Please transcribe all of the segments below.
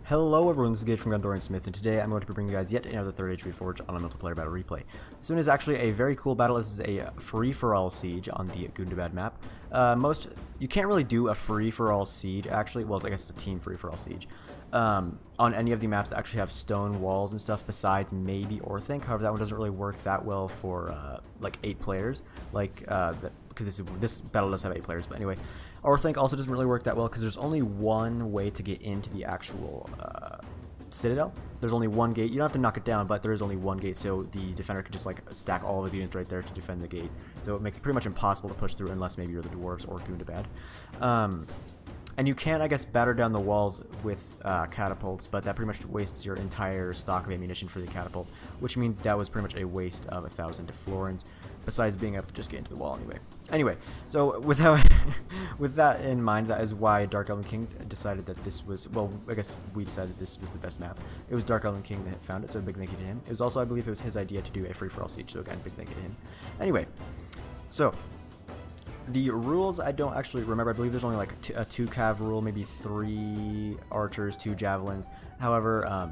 Hello everyone, this is Gage from Gundabad Smith, and today I'm going to be bringing you guys yet another 3rd age Reforged on a multiplayer battle replay. This one is actually a very cool battle. This is a free-for-all siege on the Gundabad map. You can't really do a free-for-all siege, actually. Well, I guess it's a team free-for-all siege. On any of the maps that actually have stone walls and stuff besides maybe Orthink. However, that one doesn't really work that well for like 8 players. Because this battle does have 8 players, but anyway. Orthink also doesn't really work that well because there's only one way to get into the actual citadel. There's only one gate. You don't have to knock it down, but there is only one gate, so the defender can just like stack all of his units right there to defend the gate. So it makes it pretty much impossible to push through unless maybe you're the dwarves or Gundabad. And you can, I guess, batter down the walls with catapults, but that pretty much wastes your entire stock of ammunition for the catapult, which means that was pretty much a waste of 1,000 florins, besides being able to just get into the wall anyway. Anyway, so with that in mind, that is why Dark Elven King decided that this was, well, I guess we decided this was the best map. It was Dark Elven King that found it, so big thank you to him. It was also, I believe, it was his idea to do a free-for-all siege, so again, big thank you to him. Anyway, so the rules I don't actually remember. I believe there's only like a 2 cav rule, maybe 3 archers, 2 javelins. However,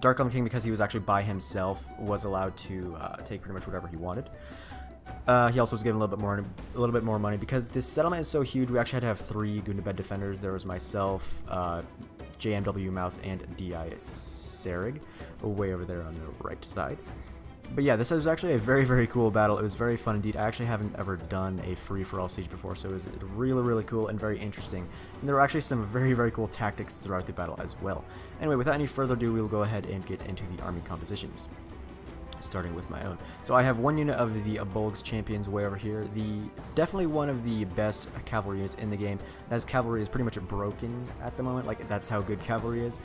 Dark Elven King, because he was actually by himself, was allowed to take pretty much whatever he wanted. He also was given a little bit more money because this settlement is so huge. We actually had to have 3 Gundabad defenders. There was myself, JMW Mouse, and DI Sarig, way over there on the right side. But yeah, this was actually a very, very cool battle. It was very fun indeed. I actually haven't ever done a free-for-all siege before, so it was really, really cool and very interesting. And there were actually some very, very cool tactics throughout the battle as well. Anyway, without any further ado, we will go ahead and get into the army compositions, starting with my own. So I have 1 unit of the Bolgs Champions way over here. Definitely one of the best cavalry units in the game, as cavalry is pretty much broken at the moment. Like, that's how good cavalry is.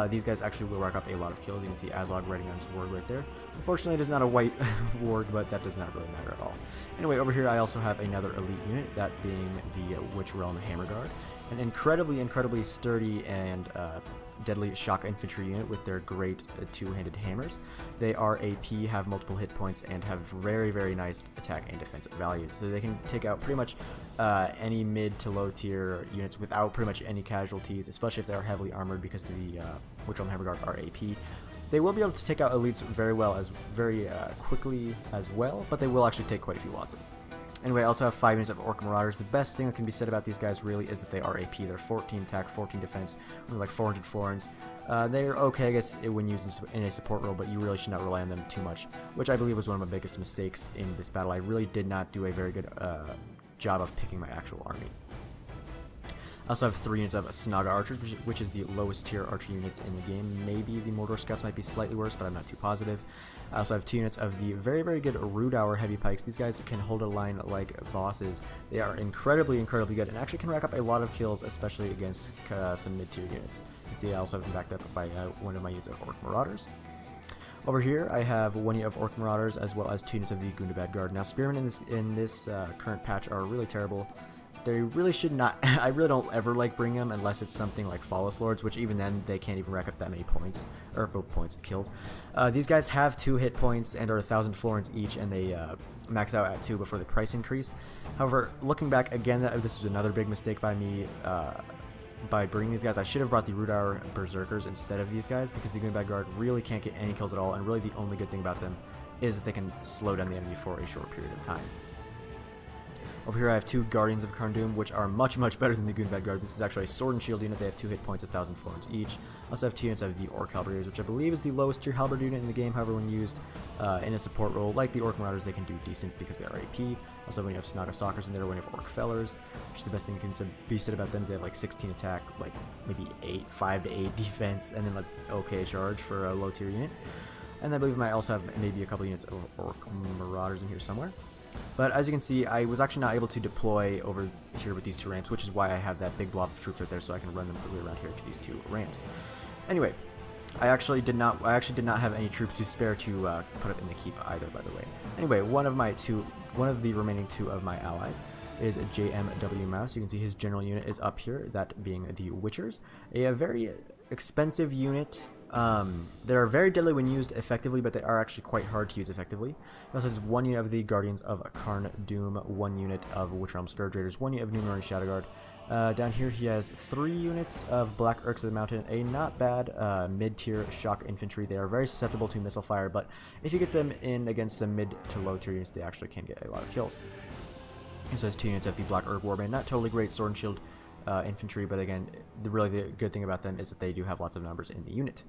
These guys actually will rack up a lot of kills. You can see Azog riding on his warg right there. Unfortunately, it is not a white warg, but that does not really matter at all. Anyway, over here I also have another elite unit, that being the Witch Realm Hammer Guard. An incredibly sturdy and deadly shock infantry unit with their great 2-handed hammers. They are AP, have multiple hit points, and have very, very nice attack and defensive values. So they can take out pretty much any mid to low tier units without pretty much any casualties, especially if they are heavily armored, because the Witch Realm Hammer Guard are AP. They will be able to take out elites very quickly as well, but they will actually take quite a few losses. Anyway, I also have 5 units of Orc Marauders. The best thing that can be said about these guys really is that they are AP. They're 14 attack, 14 defense, only like 400 florins. They're okay, I guess, when used in a support role, but you really should not rely on them too much, which I believe was one of my biggest mistakes in this battle. I really did not do a very good job of picking my actual army. I also have 3 units of Snaga Archers, which is the lowest tier archer unit in the game. Maybe the Mordor Scouts might be slightly worse, but I'm not too positive. I also have 2 units of the very, very good Rudour Heavy Pikes. These guys can hold a line like bosses. They are incredibly good and actually can rack up a lot of kills, especially against some mid-tier units. You can see I also have them backed up by one of my units of Orc Marauders. Over here, I have 1 unit of Orc Marauders as well as 2 units of the Gundabad Guard. Now, Spearmen in this current patch are really terrible. They really should not. I really don't ever like bring them unless it's something like Flawless Lords, which even then they can't even rack up that many points, or both points, kills. These guys have 2 hit points and are 1,000 florins each, and they max out at 2 before the price increase. However, looking back again, this was another big mistake by me. By bringing these guys, I should have brought the Rudour Berserkers instead of these guys, because the Gundabad Guard really can't get any kills at all, and really the only good thing about them is that they can slow down the enemy for a short period of time. Over here I have 2 Guardians of Carndum, which are much better than the Gundabad Guard. This is actually a sword and shield unit. They have 2 hit points, 1,000 florins each. I also have 2 units of the Orc Halberdiers, which I believe is the lowest tier halberd unit in the game. However, when used in a support role like the Orc Marauders, they can do decent because they are AP. Also, when you have Snaga Stalkers in there, when you have Orc Fellers, which is the best thing can be said about them is they have like 16 attack, like maybe 5 to 8 defense, and then like okay charge for a low tier unit. And I believe I also have maybe a couple units of Orc Marauders in here somewhere. But as you can see, I was actually not able to deploy over here with these 2 ramps, which is why I have that big blob of troops right there, so I can run them quickly around here to these 2 ramps. Anyway, I actually did not have any troops to spare to put up in the keep either, by the way. Anyway, one of the remaining 2 of my allies is JMW Mouse. You can see his general unit is up here, that being the Witchers, a very expensive unit. They are very deadly when used effectively, but they are actually quite hard to use effectively. He also has 1 unit of the Guardians of Carndum, 1 unit of Witch Realm Scourge Raiders, 1 unit of Numenorian Shadow Guard, Down here he has 3 units of Black Urks of the Mountain, a not bad mid-tier shock infantry. They are very susceptible to missile fire, but if you get them in against some mid to low tier units, they actually can get a lot of kills. He also has 2 units of the Black Urk Warband, not totally great sword and shield infantry, but again, the good thing about them is that they do have lots of numbers in the unit.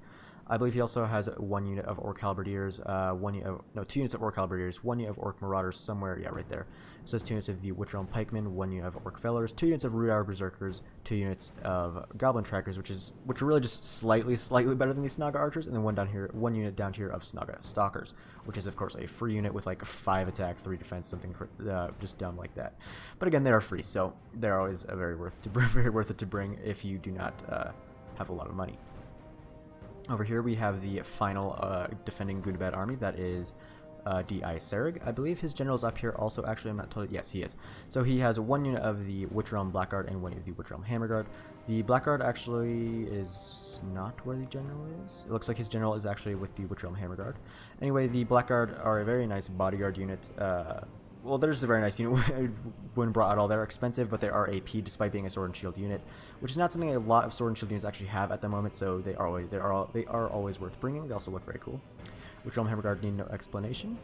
I believe he also has 1 unit of Orc Halberdiers, 2 units of Orc Halberdiers, 1 unit of Orc Marauders somewhere, yeah, right there. It says 2 units of the Witch Realm Pikemen, 1 unit of Orc Fellers, 2 units of Root Hour Berserkers, 2 units of Goblin Trackers, which are really just slightly better than these Snaga Archers, and then 1 unit down here of Snaga Stalkers, which is of course a free unit with like 5 attack, 3 defense, something just dumb like that. But again, they are free, so they're always very worth it to bring if you do not have a lot of money. Over here we have the final defending Gundabad army, that is D.I. Serig. I believe his general is up here also, actually I'm not totally, yes he is. So he has 1 unit of the Witch Realm Blackguard and 1 unit of the Witch Realm Hammerguard. The Blackguard actually is not where the general is. It looks like his general is actually with the Witch Realm Hammerguard. Anyway, the Blackguard are a very nice bodyguard unit. Well, they're just a very nice unit when brought out all. They're expensive, but they are AP despite being a sword and shield unit, which is not something a lot of sword and shield units actually have at the moment. So they are always worth bringing. They also look very cool. Witch Realm Hammerguard need no explanation.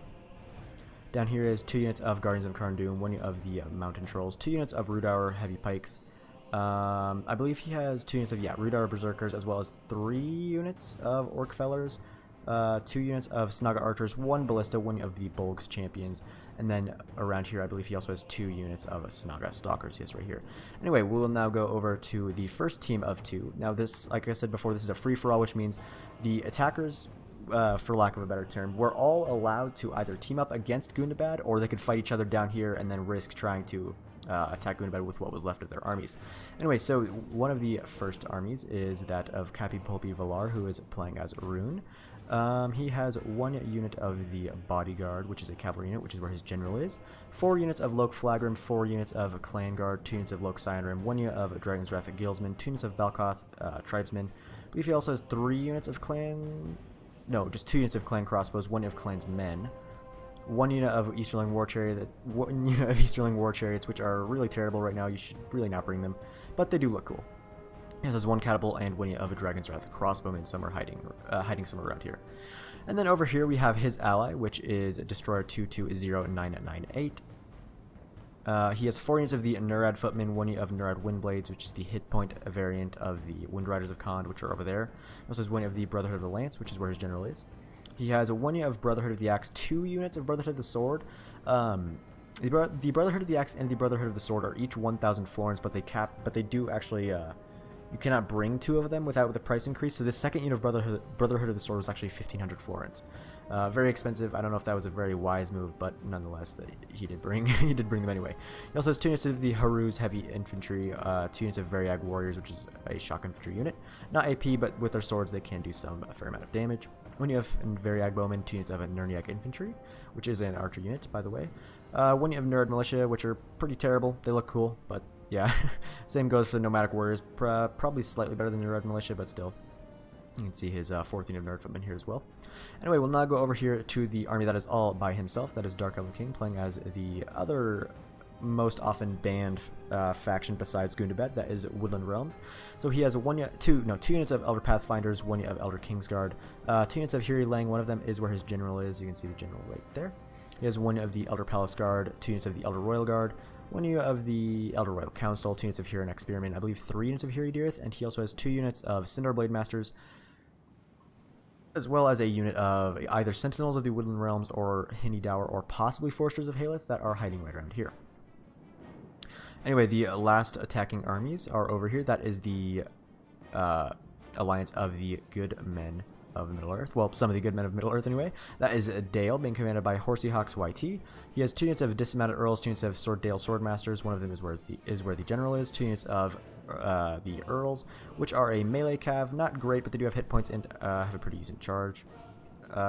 Down here is 2 units of Guardians of Karndun, 1 unit of the Mountain Trolls, 2 units of Root Hour Heavy Pikes. I believe he has 2 units of Root Hour Berserkers, as well as 3 units of Orc Fellers. 2 units of Snaga Archers, 1 Ballista, 1 of the Bolgs Champions, and then around here I believe he also has 2 units of Snaga Stalkers, yes, right here. Anyway, we will now go over to the first team of 2. Now this, like I said before, this is a free-for-all, which means the attackers, for lack of a better term, were all allowed to either team up against Gundabad, or they could fight each other down here and then risk trying to attack Gundabad with what was left of their armies. Anyway, so one of the first armies is that of Capi Pulpi Valar, who is playing as Rune. He has 1 unit of the Bodyguard, which is a cavalry unit, which is where his general is. 4 units of Lok Flagrim, 4 units of Clan Guard, 2 units of Lok Cyanrim, 1 unit of Dragon's Wrath Guildsmen, 2 units of Balkoth Tribesmen. I believe he also has 3 units of Clan... No, just 2 units of Clan Crossbows, 1 unit of Clan's Men. 1 unit of Easterling War Chariot, 1 unit of Easterling War Chariots, which are really terrible right now. You should really not bring them, but they do look cool. He has 1 catapult and 1 unit of a Dragon's Wrath crossbowmen, some are hiding somewhere around here. And then over here we have his ally, which is Destroyer 220998. He has 4 units of the Nurad Footmen, 1 unit of Nurad Windblades, which is the hit point variant of the Wind Riders of Khand, which are over there. He also has 1 unit of the Brotherhood of the Lance, which is where his general is. He has 1 unit of Brotherhood of the Axe, 2 units of Brotherhood of the Sword. The Brotherhood of the Axe and the Brotherhood of the Sword are each 1,000 florins, but they do actually you cannot bring 2 of them without the price increase. So this second unit of Brotherhood of the Sword was actually 1,500 florins. Very expensive. I don't know if that was a very wise move, but nonetheless, he did bring them anyway. He also has 2 units of the Haruz Heavy Infantry, 2 units of Variag Warriors, which is a shock infantry unit. Not AP, but with their swords they can do a fair amount of damage. 1 unit of Variag Bowmen, 2 units of Nurniak Infantry, which is an archer unit, by the way. 1 unit of Nurad Militia, which are pretty terrible. They look cool, but yeah. Same goes for the Nomadic Warriors. Probably slightly better than the Nurad Militia, but still. You can see his 4th unit of Nerd Footmen here as well. Anyway, we'll now go over here to the army that is all by himself. That is Dark Elven King, playing as the other most often banned faction besides Gundabad, that is Woodland Realms. So he has 2 units of Elder Pathfinders, 1 unit of Elder Kingsguard, 2 units of Hiri Lang. One of them is where his general is. You can see the general right there. He has 1 unit of the Elder Palace Guard, 2 units of the Elder Royal Guard, 1 unit of the Elder Royal Council, 2 units of Huron Experiment, I believe 3 units of Hiri Dirith, and he also has 2 units of Sindar Blade Masters, as well as a unit of either Sentinels of the Woodland Realms or Hindi Dower or possibly Foresters of Haleth that are hiding right around here. Anyway, the last attacking armies are over here. That is the alliance of the Good Men of Middle-earth. Well, some of the good men of Middle-earth anyway. That is Dale, being commanded by Horsey Hawks YT. He has 2 units of Dismounted Earls, 2 units of Sword Dale Swordmasters. One of them is where the general is. 2 units of the Earls, which are a melee cav. Not great, but they do have hit points and have a pretty decent charge.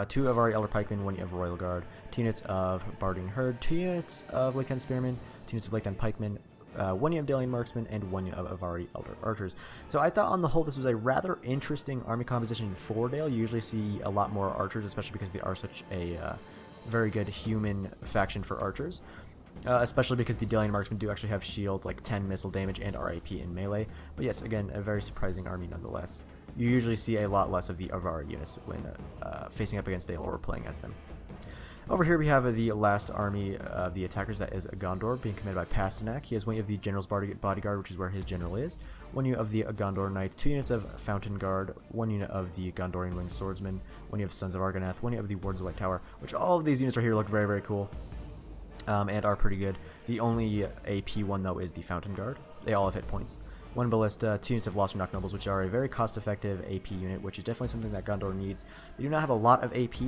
2 of our Elder Pikemen, 1 unit of Royal Guard, 2 units of Barding Herd, 2 units of Lake End Spearmen, 2 units of Lake End Pikemen, 1 unit of Dalian Marksmen, and 1 unit of Avari Elder Archers. So I thought on the whole this was a rather interesting army composition for Dale. You usually see a lot more archers, especially because they are such a very good human faction for archers. especially because the Delian Marksmen do actually have shields, like 10 missile damage and RAP in melee. But yes, again, a very surprising army nonetheless. You usually see a lot less of our units when facing up against Dale or playing as them. Over here we have the last army of the attackers, that is Gondor, being commanded by Pasternak. He has one of the General's Bodyguard, which is where his general is, one unit of the Gondor Knight, 2 units of Fountain Guard, 1 unit of the Gondorian Winged Swordsman, 1 unit of Sons of Argonath, 1 unit of the Wards of White Tower, which all of these units right here look very, very cool and are pretty good. The only AP one, though, is the Fountain Guard. They all have hit points. 1 Ballista, 2 units of Lost or Knock Nobles, which are a very cost-effective AP unit, which is definitely something that Gondor needs. They do not have a lot of AP,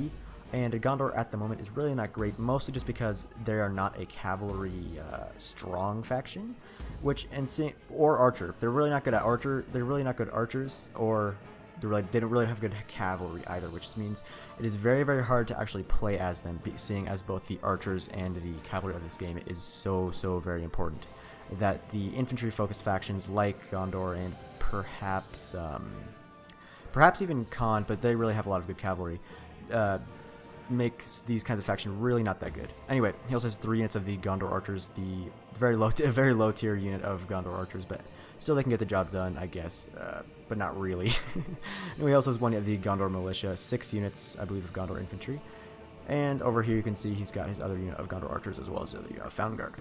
and Gondor at the moment is really not great, mostly just because they are not a cavalry strong faction, or archer. They're really not good at archer. They're really not good archers, or they don't really have good cavalry either, which means it is very, very hard to actually play as them, seeing as both the archers and the cavalry of this game is so very important. That the infantry-focused factions like Gondor and perhaps even Khan, but they really have a lot of good cavalry, makes these kinds of factions really not that good. Anyway, he also has 3 units of the Gondor Archers, the very low tier unit of Gondor Archers, but still they can get the job done, I guess, but not really. And he also has 1 of the Gondor Militia, 6 units, I believe, of Gondor Infantry, and over here you can see he's got his other unit of Gondor Archers as well as the Fountain Guard.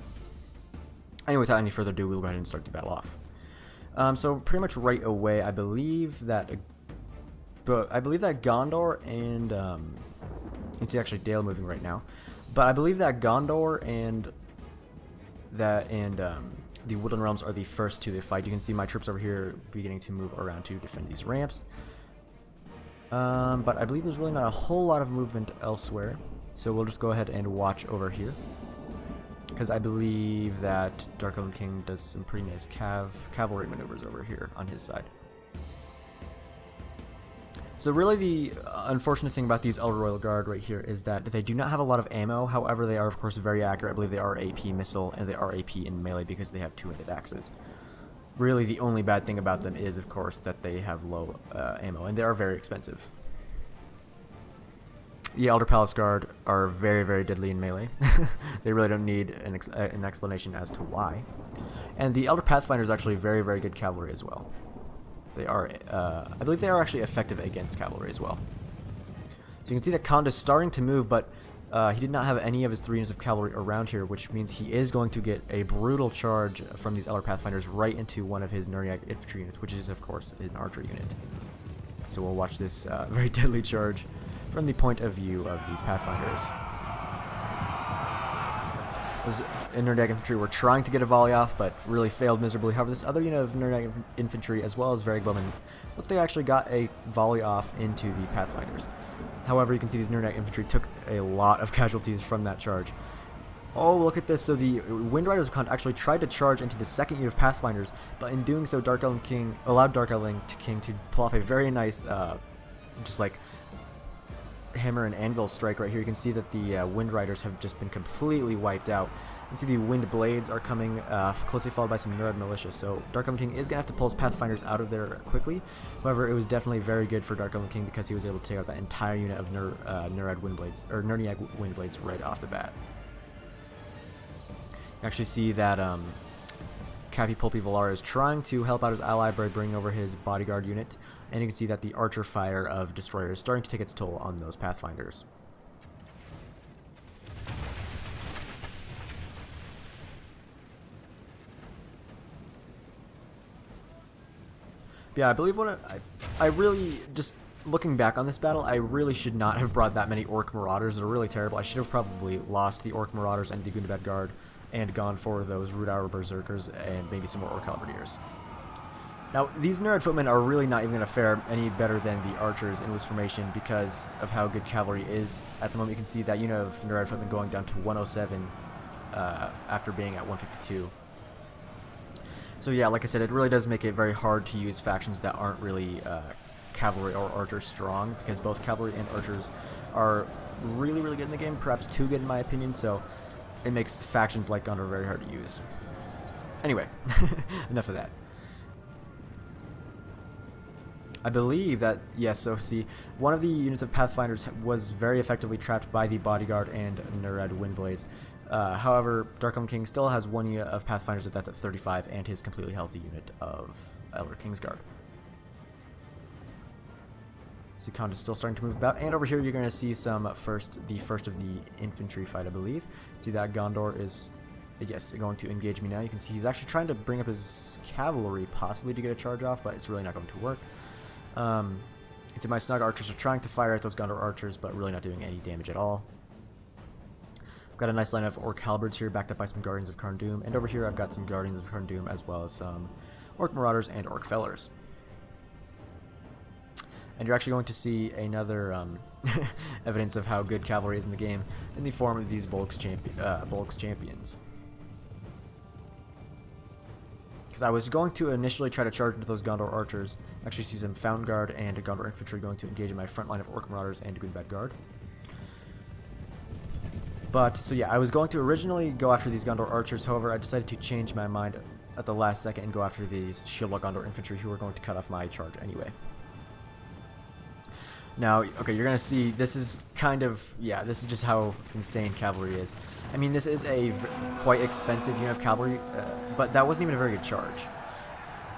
Anyway, without any further ado, we'll go ahead and start the battle off. So pretty much right away, I believe that Gondor and you can see actually Dale moving right now, but I believe that Gondor and the Woodland Realms are the first to the fight. You can see my troops over here beginning to move around to defend these ramps. But I believe there's really not a whole lot of movement elsewhere, so we'll just go ahead and watch over here, because I believe that Dark Elven King does some pretty nice cavalry maneuvers over here on his side. So really the unfortunate thing about these Elder Royal Guard right here is that they do not have a lot of ammo. However, they are of course very accurate. I believe they are AP missile and they are AP in melee because they have 2-handed axes. Really the only bad thing about them is of course that they have low ammo and they are very expensive. The Elder Palace Guard are very deadly in melee. They really don't need an explanation as to why. And the Elder Pathfinder is actually very good cavalry as well. They are, I believe they are actually effective against cavalry as well. So you can see that Khan is starting to move, but he did not have any of his 3 units of cavalry around here, which means he is going to get a brutal charge from these Elder Pathfinders right into one of his Nurniag infantry units, which is of course an archer unit. So we'll watch this very deadly charge from the point of view of these Pathfinders. Those Nurniag infantry were trying to get a volley off, but really failed miserably. However, this other unit of Nurniag infantry, as well as Varag bowmen, look, they actually got a volley off into the Pathfinders. However, you can see these Nurniag infantry took a lot of casualties from that charge. Oh, look at this. So the Wind Riders of Khan actually tried to charge into the second unit of Pathfinders, but in doing so, Dark Elven King allowed Dark Elven King to pull off a very nice, just like hammer and anvil strike right here. You can see that the Wind Riders have just been completely wiped out. You can see the Wind Blades are coming, closely followed by some Nurad Militia. So Dark Elven King is going to have to pull his Pathfinders out of there quickly. However, it was definitely very good for Dark Elven King because he was able to take out that entire unit of Nurad Wind Blades, or Nurniag Wind Blades right off the bat. You actually see that Cappy Pulpy Valar is trying to help out his ally by bringing over his bodyguard unit. And you can see that the archer fire of Destroyer is starting to take its toll on those Pathfinders. Yeah, I believe I really, just looking back on this battle, I really should not have brought that many Orc Marauders. They're really terrible. I should have probably lost the Orc Marauders and the Gundabad Guard and gone for those Root Hour Berserkers and maybe some more Orc Halberdiers. Now, these Nurad Footmen are really not even going to fare any better than the Archers in loose formation because of how good cavalry is. At the moment, you can see that unit of Nurad Footmen going down to 107 after being at 152. So yeah, like I said, it really does make it very hard to use factions that aren't really cavalry or archer strong, because both cavalry and archers are really good in the game, perhaps too good in my opinion, so it makes factions like Gondor very hard to use. Anyway, enough of that. I believe that, yes, so see, one of the units of Pathfinders was very effectively trapped by the Bodyguard and Nurad Windblades. However, Dark Elven King still has one unit of Pathfinders that's at 35 and his completely healthy unit of Elder Kingsguard. See, Khan is still starting to move about, and over here you're going to see the first of the infantry fight, I believe. See that Gondor is, yes, going to engage me now. You can see he's actually trying to bring up his cavalry, possibly to get a charge off, but it's really not going to work. You see my Snug archers are trying to fire at those Gondor archers, but really not doing any damage at all. I've got a nice line of Orc Halberds here, backed up by some Guardians of Karn-Dûm, and over here I've got some Guardians of Karn-Dûm as well as some Orc Marauders and Orc Fellers. And you're actually going to see another evidence of how good cavalry is in the game in the form of these Bolgs champions. Because I was going to initially try to charge into those Gondor archers. Actually see some Fountain Guard and Gondor infantry going to engage in my front line of Orc Marauders and Gundabad Guard. But, so yeah, I was going to originally go after these Gondor archers, however I decided to change my mind at the last second and go after these Shieldwall Gondor infantry who are going to cut off my charge anyway. Now, okay, you're going to see, this is kind of, yeah, this is just how insane cavalry is. I mean, this is a quite expensive unit of cavalry, but that wasn't even a very good charge.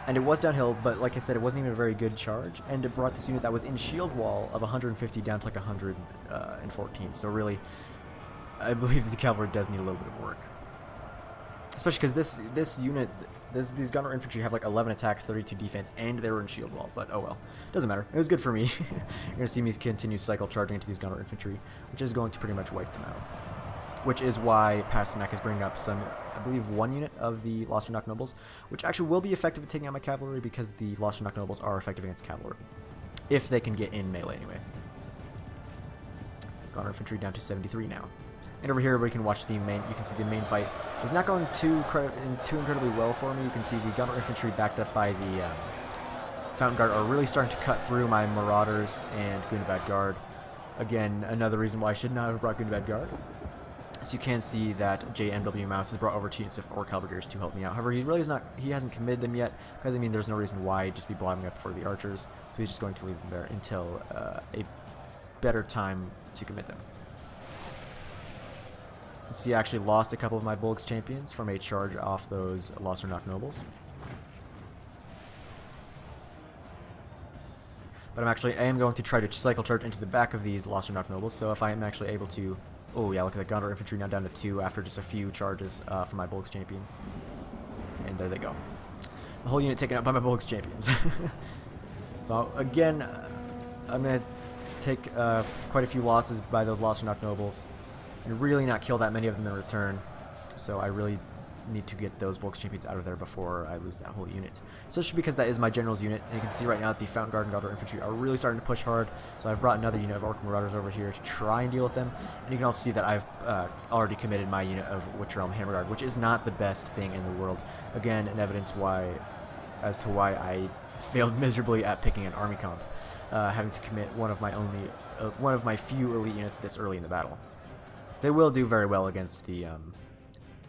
And it was downhill, but like I said, it wasn't even a very good charge, and it brought this unit that was in shield wall of 150 down to like 114. So really, I believe the cavalry does need a little bit of work. Especially because this unit, these Gunner infantry have like 11 attack, 32 defense, and they were in shield wall. But oh well, doesn't matter. It was good for me. You're gonna see me continue cycle charging into these Gunner infantry, which is going to pretty much wipe them out. Which is why Pasternak is bringing up some, I believe, one unit of the Losternock Nobles, which actually will be effective at taking out my cavalry because the Losternock Nobles are effective against cavalry, if they can get in melee anyway. Gunner infantry down to 73 now. And over here we can watch the main, you can see the main fight is not going too incredibly well for me. You can see the Gunner infantry backed up by the Fountain Guard are really starting to cut through my Marauders and Gundabad Guard. Again, another reason why I should not have brought Gundabad Guard. So you can see that JMW Mouse has brought over 2 units of Orc Halberdiers to help me out. However, he really is not, he hasn't committed them yet, because I mean there's no reason why he'd just be blocking up for the archers. So he's just going to leave them there until a better time to commit them. See, I actually lost a couple of my Bolgs champions from a charge off those Losternock Nobles. But I am going to try to cycle charge into the back of these Losternock Nobles, so if I am actually able to... Oh yeah, look at the Gunner infantry now down to 2 after just a few charges from my Bolgs champions. And there they go. The whole unit taken out by my Bolgs champions. So again, I'm going to take quite a few losses by those Losternock Nobles. And really not kill that many of them in return. So I really need to get those Bolgs champions out of there before I lose that whole unit. Especially because that is my general's unit. And you can see right now that the Fountain Guard and Gondor infantry are really starting to push hard. So I've brought another unit of Orc Marauders over here to try and deal with them. And you can also see that I've already committed my unit of Witcher Realm Hammer Guard, which is not the best thing in the world. Again, an evidence as to why I failed miserably at picking an army comp, having to commit one of my few elite units this early in the battle. They will do very well against the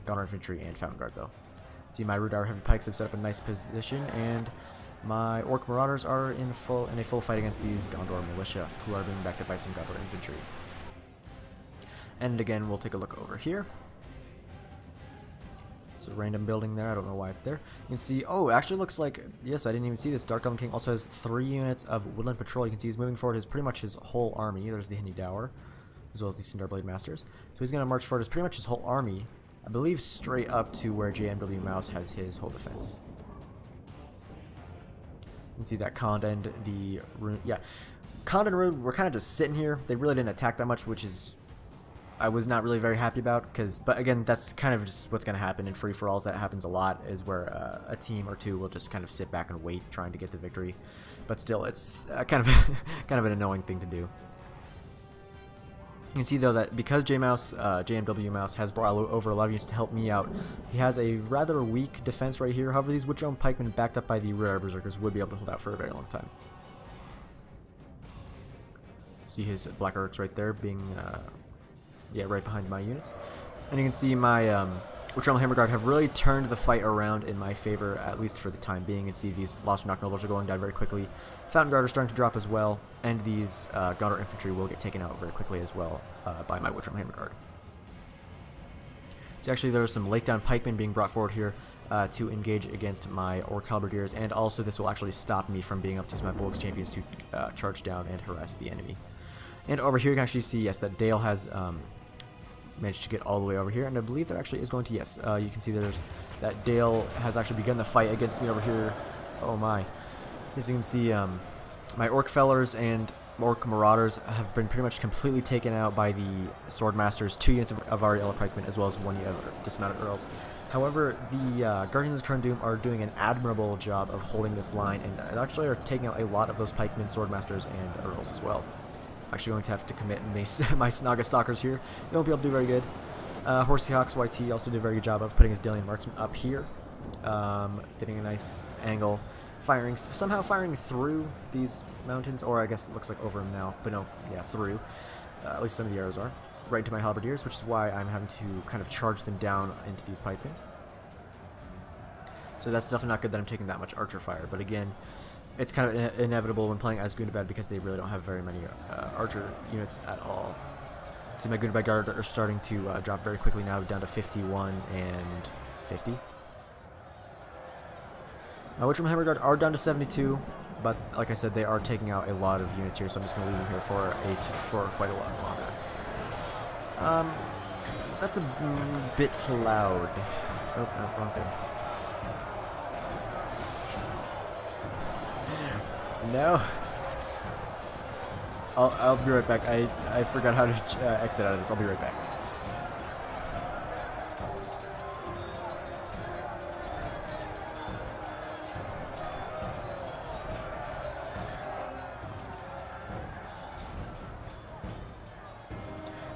Gunner infantry and Fountain Guard, though. See, my Rudar Heavy Pikes have set up a nice position, and my Orc Marauders are in a full fight against these Gondor militia, who are being backed up by some Gondor infantry. And again, we'll take a look over here. It's a random building there. I don't know why it's there. You can see, oh, it actually looks like, yes, I didn't even see this. Dark Elven King also has 3 units of Woodland Patrol. You can see he's moving forward pretty much his whole army. There's the Hindi Dower, as well as the Sindar Blade Masters. So he's going to march forward as pretty much his whole army, I believe straight up to where JMW Mouse has his whole defense. You can see that Khand and the Rune, yeah, Khand and Rune were kind of just sitting here. They really didn't attack that much, which is, I was not really very happy about, but again, that's kind of just what's going to happen in free-for-alls. That happens a lot, is where a team or two will just kind of sit back and wait, trying to get the victory. But still, it's kind of an annoying thing to do. You can see, though, that because JMW Mouse has brought over a lot of units to help me out, he has a rather weak defense right here. However, these Witcher Realm Pikemen backed up by the Rudar Berserkers would be able to hold out for a very long time. See his Black Orcs right there being, yeah, right behind my units. And you can see my Witcher Realm Hammer Guard have really turned the fight around in my favor, at least for the time being. You can see these Losternock Nobles are going down very quickly. Fountain Guard are starting to drop as well, and these Gondor infantry will get taken out very quickly as well by my Witcher Realm Hammer Guard. So actually there are some lake down pikemen being brought forward here to engage against my orc halberdiers, and also this will actually stop me from being able to use my bullocks champions to charge down and harass the enemy. And over here you can actually see, yes, that Dale has managed to get all the way over here, and I believe there actually is going to, yes, you can see there's that Dale has actually begun the fight against me over here. Oh my. As you can see, my orc fellers and orc marauders have been pretty much completely taken out by the swordmasters, 2 units of our yellow pikemen, as well as 1 unit of dismounted earls. However, the Guardians of Current Doom are doing an admirable job of holding this line, and actually are taking out a lot of those pikemen, swordmasters, and earls as well. I'm actually going to have to commit my Snaga Stalkers here. They won't be able to do very good. Horsey Hawks YT also did a very good job of putting his Dalian Marksman up here, getting a nice angle, somehow firing through these mountains, or I guess it looks like over them now, but no, yeah, through. At least some of the arrows are. Right into my halberdiers, which is why I'm having to kind of charge them down into these pikemen. So that's definitely not good that I'm taking that much archer fire, but again, it's kind of inevitable when playing as Gundabad because they really don't have very many archer units at all. So my Gundabad guard are starting to drop very quickly now, down to 51 and 50. Which Hammer Guard are down to 72, but like I said, they are taking out a lot of units here, so I'm just going to leave them here for quite a while longer. That's a bit loud. Oh, no, wrong thing. No. I'll be right back. I forgot how to exit out of this. I'll be right back.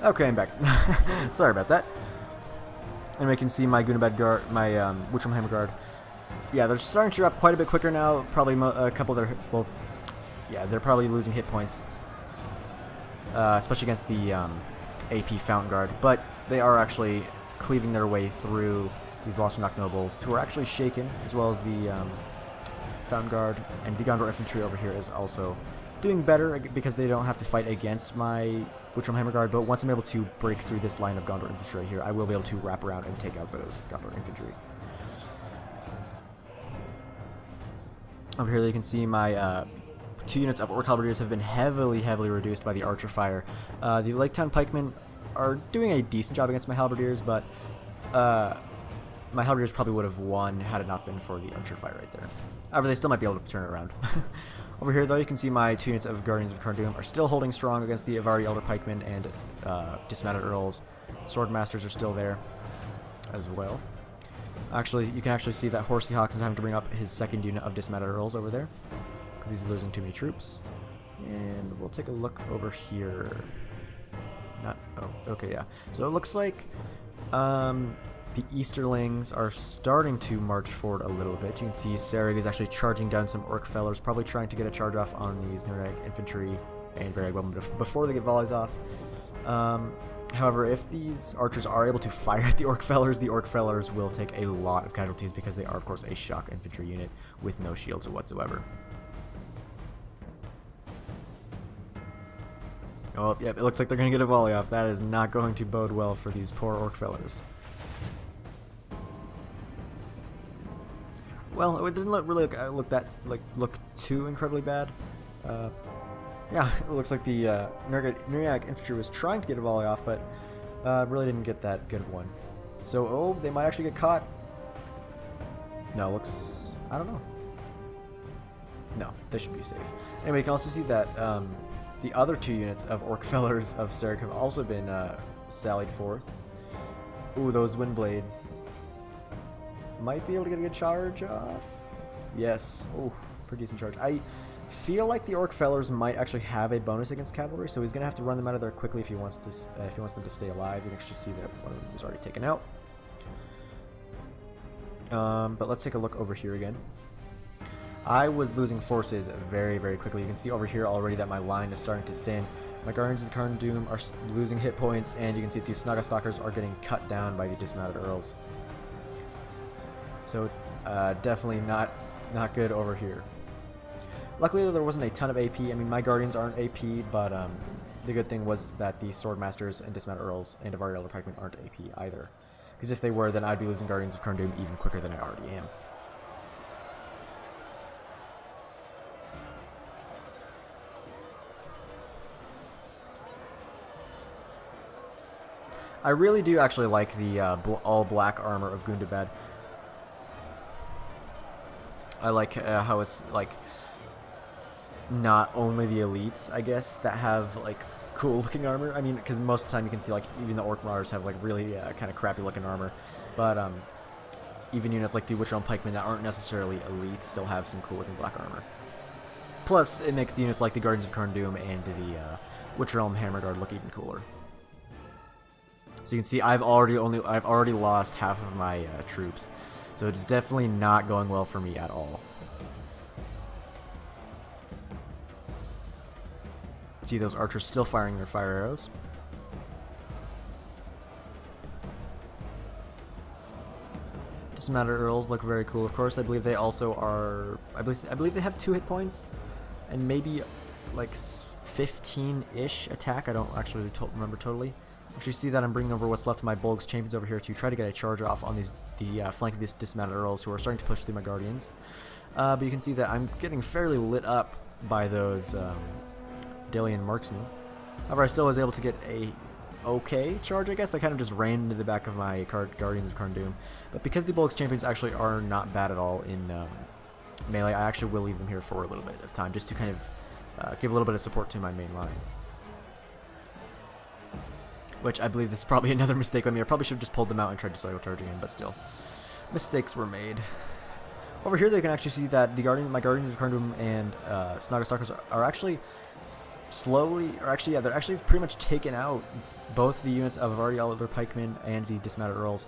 Okay, I'm back. Sorry about that. And we can see my Gundabad guard, my Witcham Hammer Guard. Yeah, they're starting to drop quite a bit quicker now. Probably a couple of their, well, yeah, they're probably losing hit points, especially against the AP Fountain Guard. But they are actually cleaving their way through these Lost Knock Nobles, who are actually shaken, as well as the Fountain Guard, and the Gondor Infantry over here is also doing better because they don't have to fight against my Witcham Hammer Guard, but once I'm able to break through this line of Gondor Infantry right here, I will be able to wrap around and take out those Gondor Infantry. Over here you can see my 2 units of Orc Halberdiers have been heavily reduced by the archer fire. The Lake Town Pikemen are doing a decent job against my Halberdiers, but my Halberdiers probably would have won had it not been for the archer fire right there. However, they still might be able to turn it around. Over here, though, you can see my 2 units of Guardians of Current Doom are still holding strong against the Avari Elder Pikemen and Dismounted Earls. Swordmasters are still there as well. Actually, you can actually see that Horsey Hawks is having to bring up his 2nd unit of Dismounted Earls over there because he's losing too many troops. And we'll take a look over here. Oh, okay, yeah. So it looks like the Easterlings are starting to march forward a little bit. You can see Sarag is actually charging down some Orc Fellers, probably trying to get a charge off on these Nurag Infantry and Varag Weapon before they get volleys off. However, if these archers are able to fire at the Orc Fellers will take a lot of casualties because they are, of course, a shock infantry unit with no shields whatsoever. Oh, yep, it looks like they're going to get a volley off. That is not going to bode well for these poor Orc Fellers. Well, it didn't really look too incredibly bad. Yeah, it looks like the Nurag infantry was trying to get a volley off, but really didn't get that good of one. So, oh, they might actually get caught. No, looks, I don't know. No, they should be safe. Anyway, you can also see that the other 2 units of Orc Fellers of Sarag have also been sallied forth. Ooh, those wind blades might be able to get a good charge off. Yes. Oh, pretty decent charge. I feel like the Orc Fellers might actually have a bonus against cavalry, so he's gonna have to run them out of there quickly if he wants to. If he wants them to stay alive. You can actually see that one of them was already taken out. But let's take a look over here again. I was losing forces very quickly. You can see over here already that my line is starting to thin. My Guardians of the Current Doom are losing hit points, and you can see that these Snaga Stalkers are getting cut down by the Dismounted Earls. So definitely not good over here. Luckily, there wasn't a ton of AP. I mean, my Guardians aren't AP, but the good thing was that the Swordmasters and Dismounted Earls and Avari Elder Pikemen aren't AP either. because if they were, then I'd be losing Guardians of Karndum even quicker than I already am. I really do actually like the all-black armor of Gundabad. I like how it's like not only the elites, I guess, that have like cool-looking armor. I mean, because most of the time you can see like even the Orc Marauders have like really kind of crappy-looking armor, but even units like the Witch Realm Pikemen that aren't necessarily elite still have some cool-looking black armor. Plus, it makes the units like the Guardians of Karndum and the Witch Realm Hammer Guard look even cooler. So you can see I've already lost half of my troops, so it's definitely not going well for me at all. See those archers still firing their fire arrows. Dismounted earls look very cool. Of course, I believe they also are. I believe they have 2 hit points, and maybe like 15-ish attack. I don't actually remember totally. Actually, see that I'm bringing over what's left of my Bolg's champions over here to try to get a charge off on the flank of these dismounted earls who are starting to push through my guardians. But you can see that I'm getting fairly lit up by those Dalian marksmen. However, I still was able to get a okay charge, I guess. I kind of just ran into the back of my Guardians of Karndum. But because the Bolg's champions actually are not bad at all in melee, I actually will leave them here for a little bit of time just to kind of give a little bit of support to my main line. Which I believe this is probably another mistake by me. I probably should have just pulled them out and tried to cycle charge again, but still. Mistakes were made. Over here they can actually see that my Guardians of Karndum and Snoggastalkers are actually they're actually pretty much taken out both the units of already Elder Pikemen and the Dismounted Earls.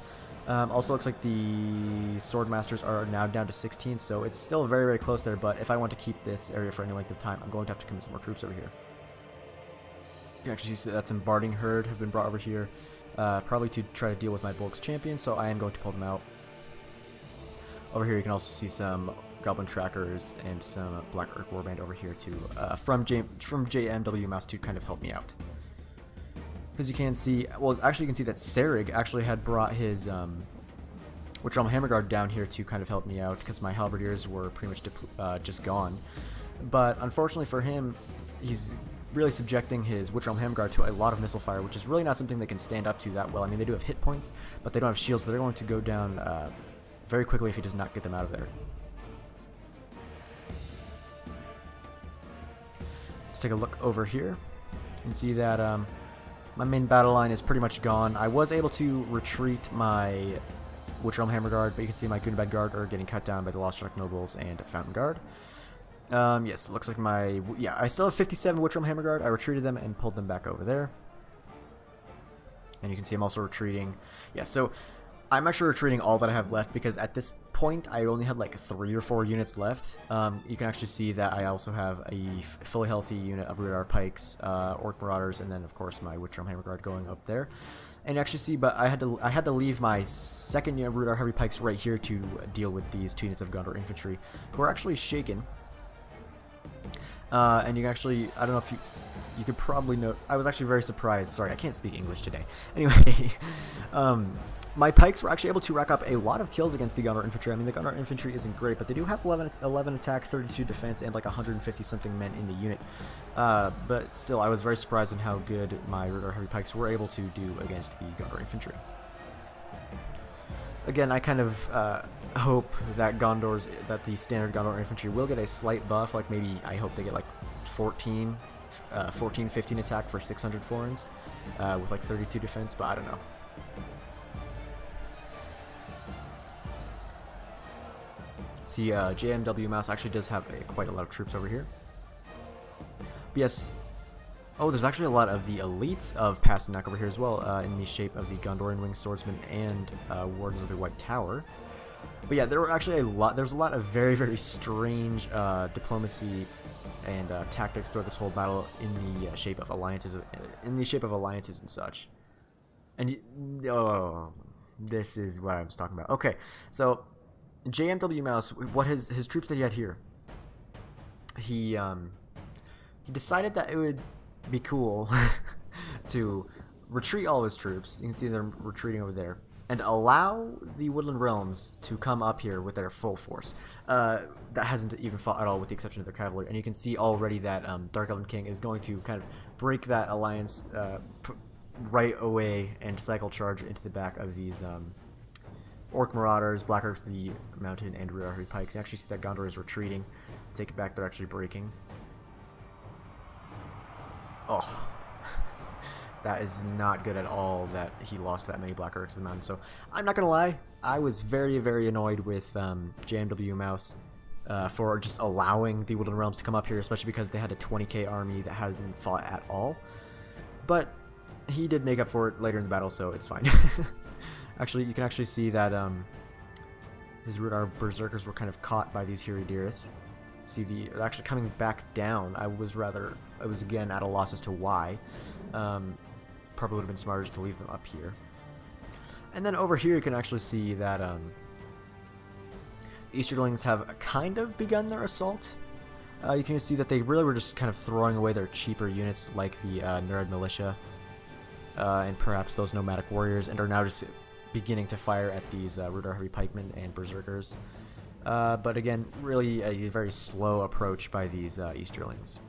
Also looks like the Swordmasters are now down to 16, so it's still very, very close there, but if I want to keep this area for any length of time, I'm going to have to commit some more troops over here. You can actually see that some Barding Herd have been brought over here, probably to try to deal with my Bolg's champions, so I am going to pull them out. Over here you can also see some Goblin Trackers and some Black Orc Warband over here too, from JMW Mouse to kind of help me out. Because you can see, well, actually you can see that Serig actually had brought his Witch Realm Hammer Guard down here to kind of help me out, because my Halberdiers were pretty much just gone. But unfortunately for him, he's really subjecting his Witch Realm Hammer Guard to a lot of missile fire, which is really not something they can stand up to that well. I mean, they do have hit points, but they don't have shields, so they're going to go down very quickly if he does not get them out of there. Let's take a look over here and see that my main battle line is pretty much gone. I was able to retreat my Witch Realm Hammer Guard, but you can see my Gundabad Guard are getting cut down by the Lost Shark Nobles and Fountain Guard. Yes, it looks like I still have 57 Witch Realm Hammer Guard. I retreated them and pulled them back over there. And you can see I'm also retreating. Yeah, so I'm actually retreating all that I have left, because at this point I only had like 3 or 4 units left. You can actually see that I also have a fully healthy unit of Radar Pikes, Orc Marauders, and then of course my Witch Realm Hammer Guard going up there. And you actually see, but I had to leave my second unit of Rudar Heavy Pikes right here to deal with these 2 units of Gondor Infantry, who are actually shaken. And you can actually, I don't know if you could probably note, I was actually very surprised. Sorry, I can't speak English today. Anyway, my pikes were actually able to rack up a lot of kills against the Gondor Infantry. I mean, the Gondor Infantry isn't great, but they do have 11 attack, 32 defense, and like 150-something men in the unit. But still, I was very surprised in how good my Rudar Heavy Pikes were able to do against the Gondor Infantry. Again, I kind of hope that the standard Gondor Infantry will get a slight buff, like maybe I hope they get like 14, 15 attack for 600 foreigns, with like 32 defense, but I don't know. See, JMW Mouse actually does have quite a lot of troops over here. But yes, oh, there's actually a lot of the elites of Pasternak over here as well, in the shape of the Gondorian Winged Swordsman and Wardens of the White Tower. But yeah, there was a lot of very, very strange diplomacy and tactics throughout this whole battle in the shape of alliances, and such. And oh, this is what I was talking about. Okay, so JMW Mouse, what his troops that he had here, he decided that it would be cool to retreat all of his troops. You can see them retreating over there. and allow the Woodland Realms to come up here with their full force. That hasn't even fought at all, with the exception of their cavalry. And you can see already that Dark Elven King is going to kind of break that alliance right away and cycle charge into the back of these Orc Marauders, Black Orcs, the Mountain, and Rear Archery Pikes. You actually see that Gondor is retreating. Take it back, they're actually breaking. Oh. That is not good at all that he lost that many Black Orcs in the mountain. So I'm not gonna lie, I was very, very annoyed with JMW Mouse for just allowing the Woodland Realms to come up here, especially because they had a 20k army that hadn't fought at all. But he did make up for it later in the battle, so it's fine. Actually, you can actually see that our Berserkers were kind of caught by these Hiridirith. See, they're actually coming back down. I was again at a loss as to why. Probably would have been smarter just to leave them up here. And then over here you can actually see that Easterlings have kind of begun their assault. You can see that they really were just kind of throwing away their cheaper units like the Nerd Militia and perhaps those Nomadic Warriors, and are now just beginning to fire at these Rudar Heavy Pikemen and Berserkers. But again, really a very slow approach by these Easterlings.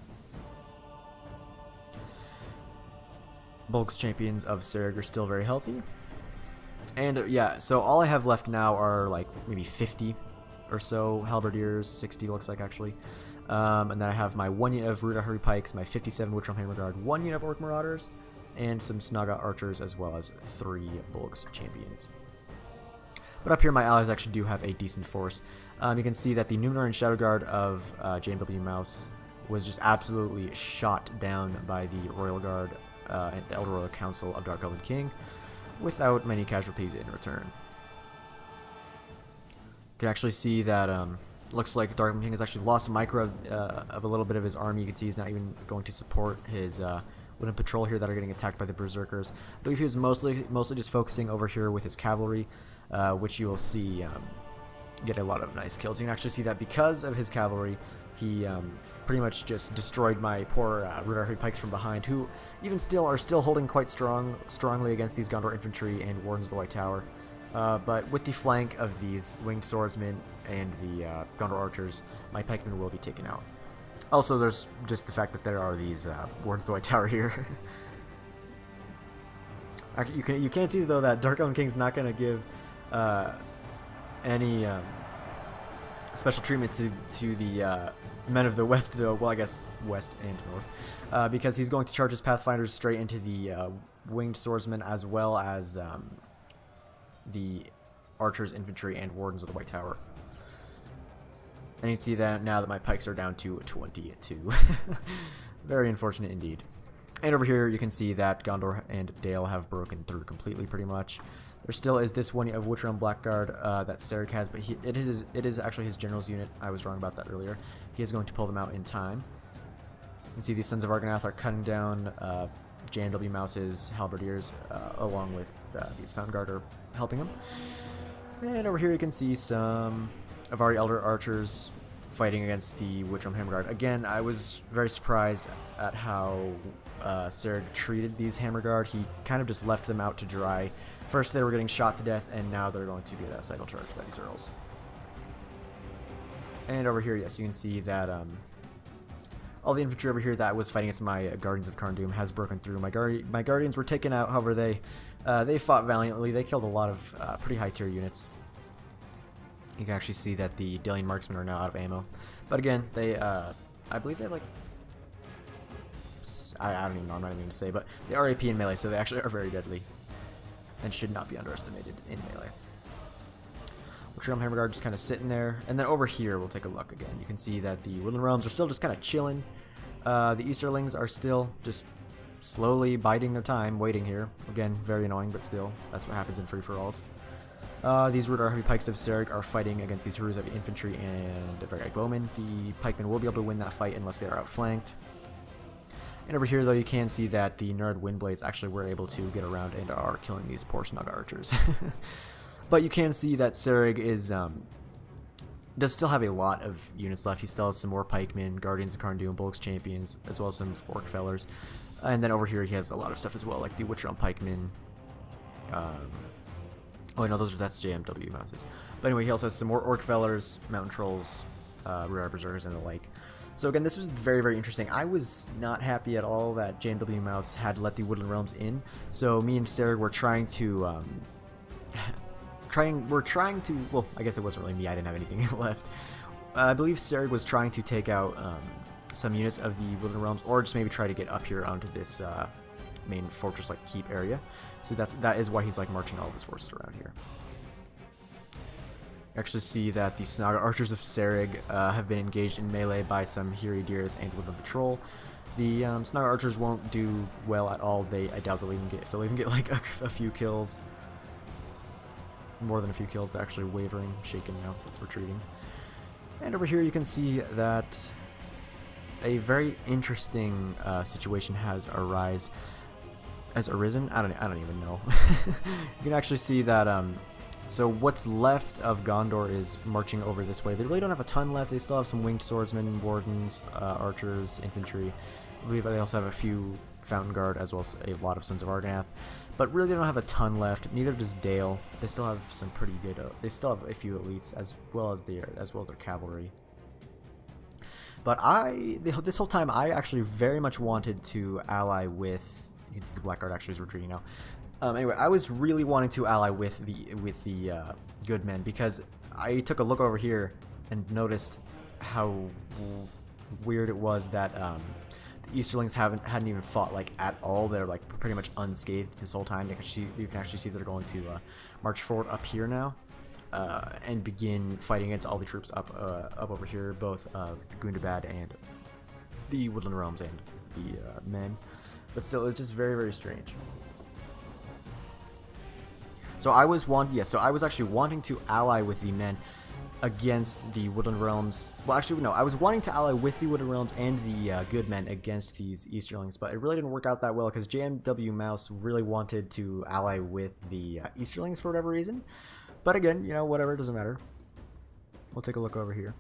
Bulk's champions of Serg are still very healthy. And yeah, so all I have left now are like maybe 50 or so Halberdiers, 60 looks like actually. And then I have my 1 unit of Rudar Heavy Pikes, my 57 Witchhelm Hammer Guard, 1 unit of Orc Marauders, and some Snaga Archers, as well as 3 Bulk's champions. But up here my allies actually do have a decent force. You can see that the Numenor and Shadow Guard of JMW Mouse was just absolutely shot down by the Royal Guard and the Elder Royal Council of Dark Elven King without many casualties in return. You can actually see that looks like Dark Elven King has actually lost a micro of a little bit of his army. You can see he's not even going to support his wooden patrol here that are getting attacked by the Berserkers. I believe he was mostly just focusing over here with his cavalry, which you will see get a lot of nice kills. You can actually see that because of his cavalry, he pretty much just destroyed my poor Rudar Heavy Pikes from behind, who even still are holding quite strongly against these Gondor infantry and Wardens of the White Tower. But with the flank of these winged swordsmen and the Gondor archers, my pikemen will be taken out. Also, there's just the fact that there are these Wardens of the White Tower here. Actually, you can't see though that Dark Elven King's not going to give any special treatment to the men of the West, though. Well, I guess West and North, because he's going to charge his Pathfinders straight into the winged swordsmen, as well as the archers, infantry, and Wardens of the White Tower. And you can see that now that my pikes are down to 22. Very unfortunate indeed. And over here you can see that Gondor and Dale have broken through completely, pretty much. There still is this one of Witch Realm Blackguard that Serg has, but it is actually his general's unit. I was wrong about that earlier. He is going to pull them out in time. You can see these Sons of Argonath are cutting down JMW Mouse's Halberdiers, along with these Fountain Guard are helping him. And over here you can see some Avari Elder Archers fighting against the Witch Realm Hammer Guard. Again, I was very surprised at how Serg treated these Hammer Guard. He kind of just left them out to dry. First they were getting shot to death, and now they're going to get a cycle charge by these Earls. And over here, yes, you can see that all the infantry over here that was fighting against my Guardians of Carndoom has broken through. My Guardians were taken out, however, they fought valiantly. They killed a lot of pretty high tier units. You can actually see that the Delian Marksmen are now out of ammo. But again, they, I believe they have like, I don't even know, I'm not even going to say, but they are AP in melee, so they actually are very deadly and should not be underestimated in melee. Witch Realm Hammer Guard just kind of sitting there. And then over here, we'll take a look again. You can see that the Woodland Realms are still just kind of chilling. The Easterlings are still just slowly biding their time, waiting here. Again, very annoying, but still, that's what happens in free-for-alls. These Rudar Heavy Pikes of Serg are fighting against these Rudars Heavy Infantry and Varag Bowmen. The pikemen will be able to win that fight unless they are outflanked. And over here, though, you can see that the Nerd Windblades actually were able to get around and are killing these poor Snaga Archers. But you can see that Serg is does still have a lot of units left. He still has some more pikemen, Guardians of Carndoom, Bulk's Champions, as well as some Orc Fellers. And then over here he has a lot of stuff as well, like the Witch Realm Pikemen, Oh, no, that's JMW houses. But anyway, he also has some more orc fellers, mountain trolls, rear berserkers, and the like. So again, this was very, very interesting. I was not happy at all that JMW Mouse had let the Woodland Realms in. So me and Sarah were trying to, well, I guess it wasn't really me. I didn't have anything left. I believe Sarah was trying to take out some units of the Woodland Realms, or just maybe try to get up here onto this main fortress like keep area. So that is why he's like marching all of his forces around here. Actually see that the Snaga archers of Serrig have been engaged in melee by some Hiri-Dirith and Woodland Patrol. The Snaga archers won't do well at all. I doubt they'll even get like a few kills. More than a few kills. They're actually wavering, shaken now, retreating. And over here you can see that a very interesting situation has arisen. I don't even know. You can actually see that so what's left of Gondor is marching over this way. They really don't have a ton left. They still have some winged swordsmen, wardens, archers, infantry. I believe they also have a few Fountain Guard, as well as a lot of Sons of Argonath. But really, they don't have a ton left. Neither does Dale. They still have some pretty good. They still have a few elites, as well as their cavalry. But this whole time, I actually very much wanted to ally with. You can see the Blackguard actually is retreating now. Anyway, I was really wanting to ally with the good men, because I took a look over here and noticed how weird it was that the Easterlings hadn't even fought like at all. They're like pretty much unscathed this whole time. You can actually see they're going to march forward up here now and begin fighting against all the troops up over here, both of Gundabad and the Woodland Realms and the men. But still, it's just very, very strange. So I was actually wanting to ally with the men against the Woodland Realms. Well, actually, no, I was wanting to ally with the Woodland Realms and the good men against these Easterlings, but it really didn't work out that well because JMW Mouse really wanted to ally with the Easterlings for whatever reason. But again, you know, whatever, it doesn't matter. We'll take a look over here.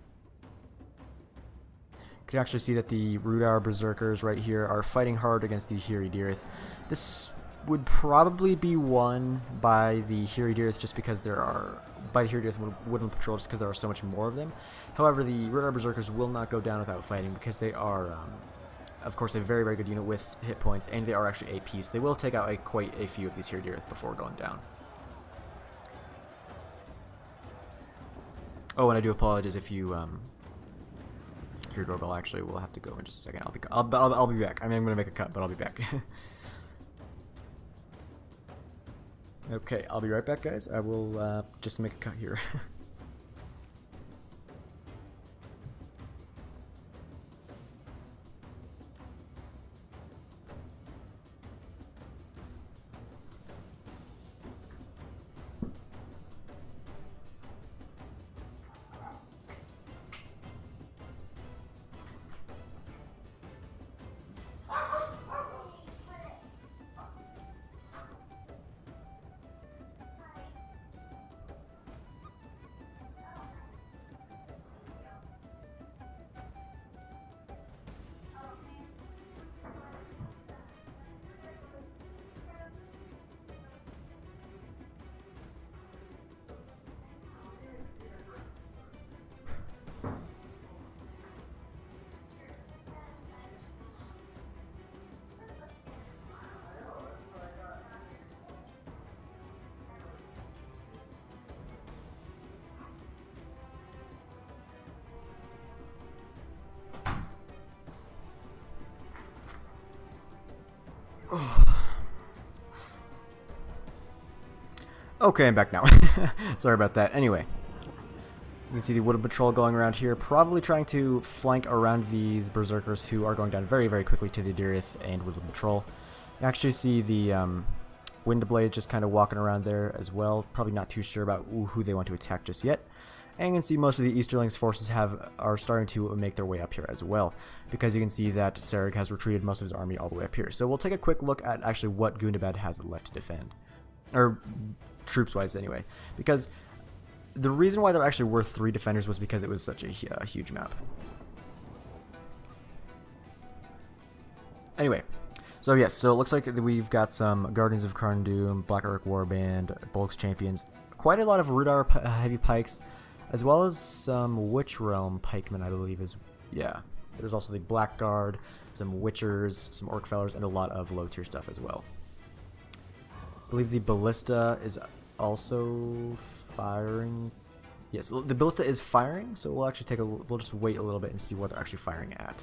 You can actually see that the Rudar Berserkers right here are fighting hard against the Hiri-Dirith. This would probably be won by the Hiri-Dirith just because Woodland Patrol, just because there are so much more of them. However, the Rudar Berserkers will not go down without fighting because they are, of course, a very, very good unit with hit points, and they are actually AP, so they will take out quite a few of these Hiri-Dirith before going down. Oh, and I do apologize if you your doorbell. Actually, we'll have to go in just a second. I'll be back. I mean, I'm gonna make a cut, but I'll be back. Okay, I'll be right back, guys. I will just make a cut here. Okay, I'm back now. Sorry about that. Anyway, you can see the Woodland Patrol going around here, probably trying to flank around these Berserkers who are going down very, very quickly to the Dirith and Woodland Patrol. You actually see the Windblade just kind of walking around there as well, probably not too sure about who they want to attack just yet. And you can see most of the Easterlings forces are starting to make their way up here as well, because you can see that Serrig has retreated most of his army all the way up here. So we'll take a quick look at actually what Gundabad has left to defend, or troops-wise anyway, because the reason why there actually were 3 defenders was because it was such a huge map. Anyway, So yes, so it looks like we've got some Guardians of Karndoom, Black Orc Warband, Bulks Champions, quite a lot of Rudar heavy pikes, as well as some Witch Realm pikemen, I believe is, yeah. There's also the Blackguard, some Witchers, some Orc Fellers, and a lot of low tier stuff as well. I believe the Ballista is also firing. Yes, the Ballista is firing, so we'll actually we'll just wait a little bit and see what they're actually firing at.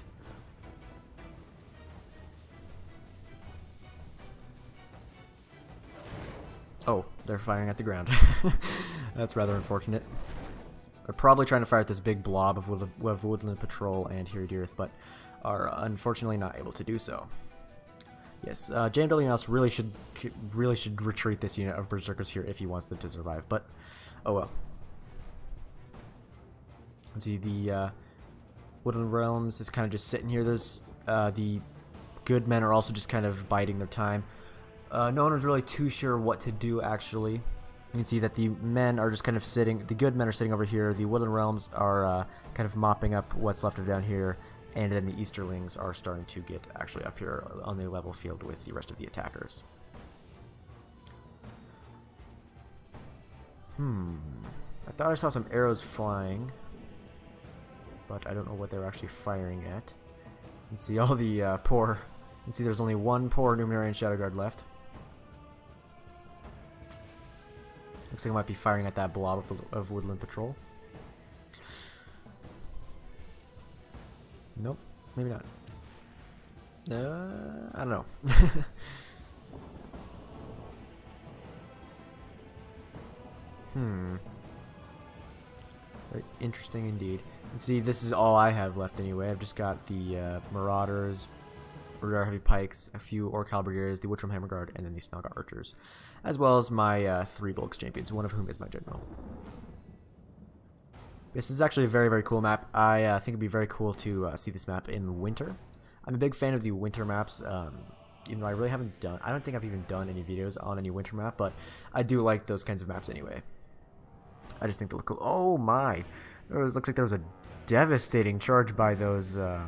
Oh, they're firing at the ground. That's rather unfortunate. They're probably trying to fire at this big blob of Woodland Patrol and Hiridirith, but are unfortunately not able to do so. Yes, JMW Mouse really should retreat this unit of Berserkers here if he wants them to survive, but oh well. Let's see, the Woodland Realms is kind of just sitting here. There's the good men are also just kind of biding their time. No one was really too sure what to do, actually. You can see that the men are just kind of sitting, the good men are sitting over here, the Woodland Realms are kind of mopping up what's left of down here, and then the Easterlings are starting to get actually up here on the level field with the rest of the attackers. I thought I saw some arrows flying, but I don't know what they're actually firing at. You can see all the you can see there's only one poor Numenorian Shadow Guard left. Looks like I might be firing at that blob of Woodland Patrol. Nope, maybe not. I don't know. Very interesting indeed. And see, this is all I have left anyway. I've just got the Marauders, Rudar Heavy Pikes, a few Orc Halberdiers, the Witchram Hammer Guard, and then the Snaga Archers, as well as my 3 Bulks Champions, one of whom is my General. This is actually a very, very cool map. I think it'd be very cool to see this map in winter. I'm a big fan of the winter maps. Even though I really haven't done, I don't think I've even done any videos on any winter map, but I do like those kinds of maps anyway. I just think they look cool. Oh my! It looks like there was a devastating charge by those Nirad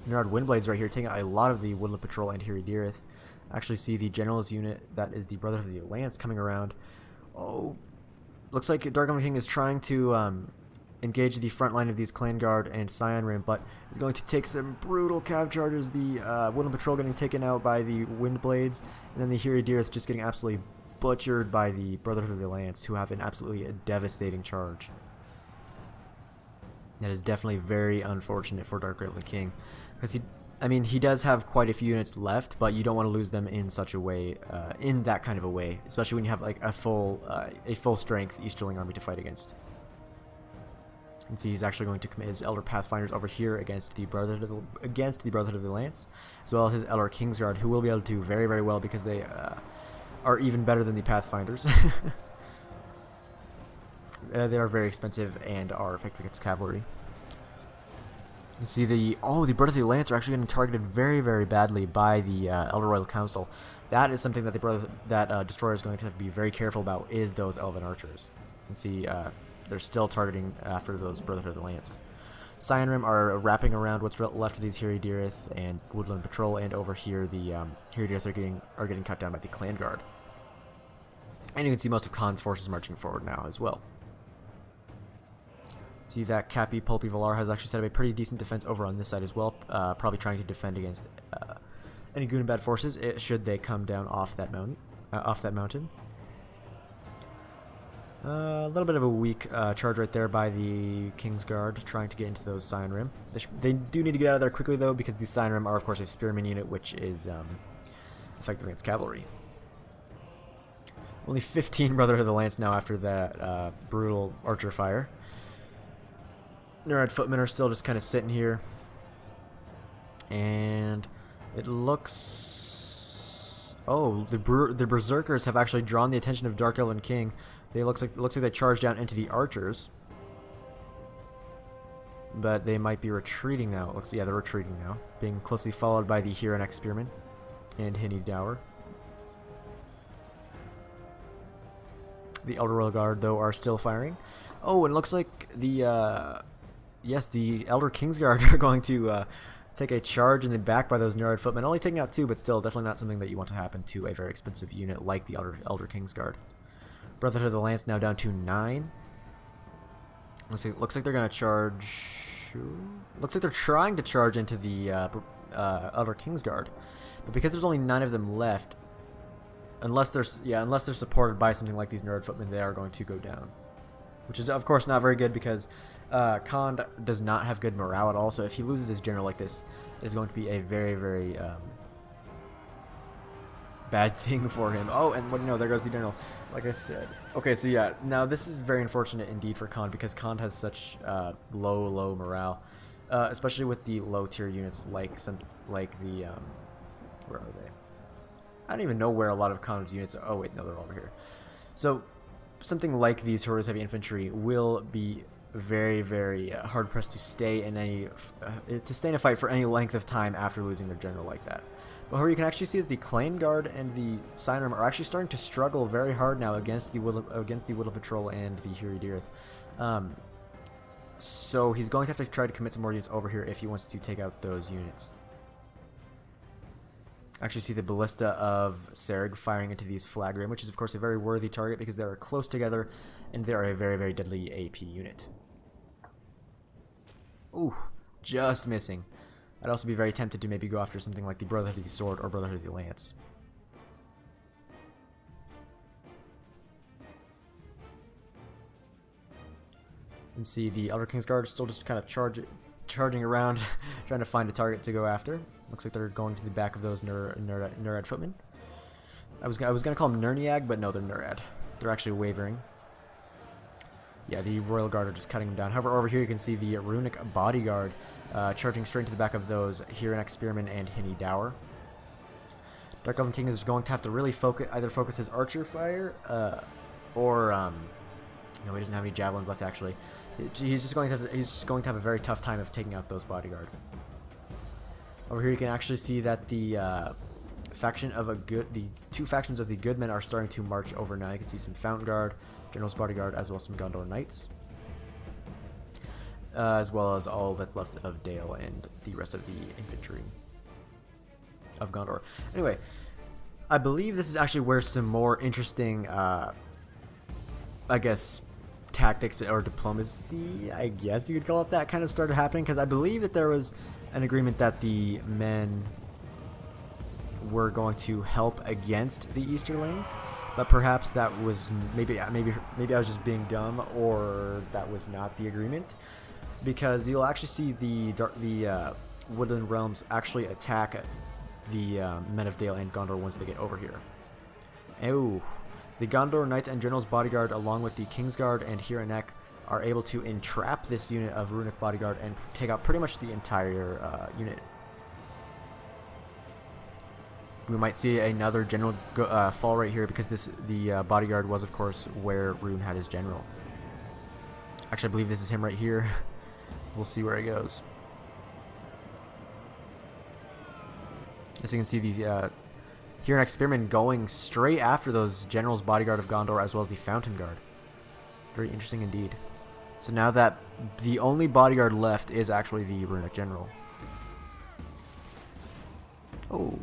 Windblades right here, taking out a lot of the Woodland Patrol and Hiridirith. Actually see the General's unit, that is the Brotherhood of the Alliance, coming around. Oh, looks like Dark Elven King is trying to engage the front line of these Clan Guard and Scion Rim, but is going to take some brutal cav charges. The Woodland Patrol getting taken out by the Windblades, and then the Hiridirith just getting absolutely butchered by the Brotherhood of the Alliance, who have an absolutely devastating charge. That is definitely very unfortunate for Dark Elven King, because he does have quite a few units left, but you don't want to lose them in such a way, in that kind of a way, especially when you have like a full strength Easterling army to fight against. You can see he's actually going to commit his Elder Pathfinders over here against the Brotherhood of the Alliance, as well as his Elder Kingsguard, who will be able to do very, very well because they are even better than the Pathfinders. They are very expensive and are effective against cavalry. You can see the Brotherhood of the Alliance are actually getting targeted very, very badly by the Elder Royal Council. That is something that Destroyer is going to have to be very careful about, is those Elven Archers. You can see they're still targeting after those Brotherhood of the Alliance. Scion Rim are wrapping around what's left of these Hiridirith and Woodland Patrol, and over here the Hiridirith are getting cut down by the Clan Guard. And you can see most of Khan's forces marching forward now as well. See that Cappy Pulpy Valar has actually set up a pretty decent defense over on this side as well, probably trying to defend against any Gundabad forces should they come down off that mountain. A little bit of a weak charge right there by the Kingsguard, trying to get into those Scion Rim. They do need to get out of there quickly though, because the Scion Rim are of course a spearman unit, which is effective against cavalry. Only 15 Brotherhood of the Lance now after that brutal archer fire. Nirad Footmen are still just kind of sitting here, and it looks... Oh, the Berserkers have actually drawn the attention of Dark Elven King. Looks like they charged down into the archers, but they might be retreating now. Yeah, they're retreating now, being closely followed by the Huronex Spearmen and Hinny Dower. The Elder Royal Guard, though, are still firing. Oh, and it looks like the yes, the Elder Kingsguard are going to take a charge in the back by those Nereid footmen, only taking out 2, but still definitely not something that you want to happen to a very expensive unit like the Elder Kingsguard. Brotherhood of the Lance now down to 9. Looks like they're gonna charge. Looks like they're trying to charge into the Elder Kingsguard, but because there's only 9 of them left, unless they're supported by something like these Nereid footmen, they are going to go down, which is of course not very good because Khan does not have good morale at all. So if he loses his general like this, it is going to be a very, very bad thing for him. Oh, and no, there goes the general. Like I said. Okay, so yeah, now this is very unfortunate indeed for Khan because Khan has such low morale, especially with the low tier units like the where are they? I don't even know where a lot of Khan's units are. Oh wait, no, they're over here. So something like these Horus heavy infantry will be very, very hard pressed to stay in a fight for any length of time after losing their general like that. But however, you can actually see that the Claim Guard and the Sidearm are actually starting to struggle very hard now against the Woodland Patrol and the Hiridirith. So he's going to have to try to commit some more units over here if he wants to take out those units. Actually see the Ballista of Serg firing into these Flagrim, which is of course a very worthy target because they are close together and they are a very, very deadly AP unit. Ooh, just missing. I'd also be very tempted to maybe go after something like the Brotherhood of the Sword or Brotherhood of the Lance. You can see the Elder Kingsguard still just kind of charging around, trying to find a target to go after. Looks like they're going to the back of those Nereid footmen. I was gonna call them Nerniag, but no, they're Nereid. They're actually wavering. Yeah, the Royal Guard are just cutting them down. However, over here you can see the Runic Bodyguard charging straight into the back of those Hiran Spearman and Hinny Dower. Dark Elven King is going to have to really either focus his archer fire, or no, he doesn't have any javelins left actually. He's just going to have a very tough time of taking out those bodyguard. Over here you can actually see that the two factions of the good men are starting to march over now. You can see some Fountain Guard, General's Bodyguard, as well as some Gondor Knights, as well as all that's left of Dale and the rest of the infantry of Gondor. Anyway, I believe this is actually where some more interesting, I guess, tactics or diplomacy, I guess you could call it that, kind of started happening, because I believe that there was an agreement that the men were going to help against the Easterlings, but perhaps that was maybe I was just being dumb, or that was not the agreement, because you'll actually see the Woodland Realms actually attack the Men of Dale and Gondor once they get over here. Oh. The Gondor Knights and General's Bodyguard, along with the Kingsguard and Hiranek, are able to entrap this unit of Runic Bodyguard and take out pretty much the entire unit. We might see another general fall right here because the Bodyguard was, of course, where Rune had his general. Actually, I believe this is him right here. We'll see where he goes. As you can see, these Hiranek Spearmen going straight after those General's Bodyguard of Gondor, as well as the Fountain Guard. Very interesting indeed. So now that the only bodyguard left is actually the Runic General. Oh.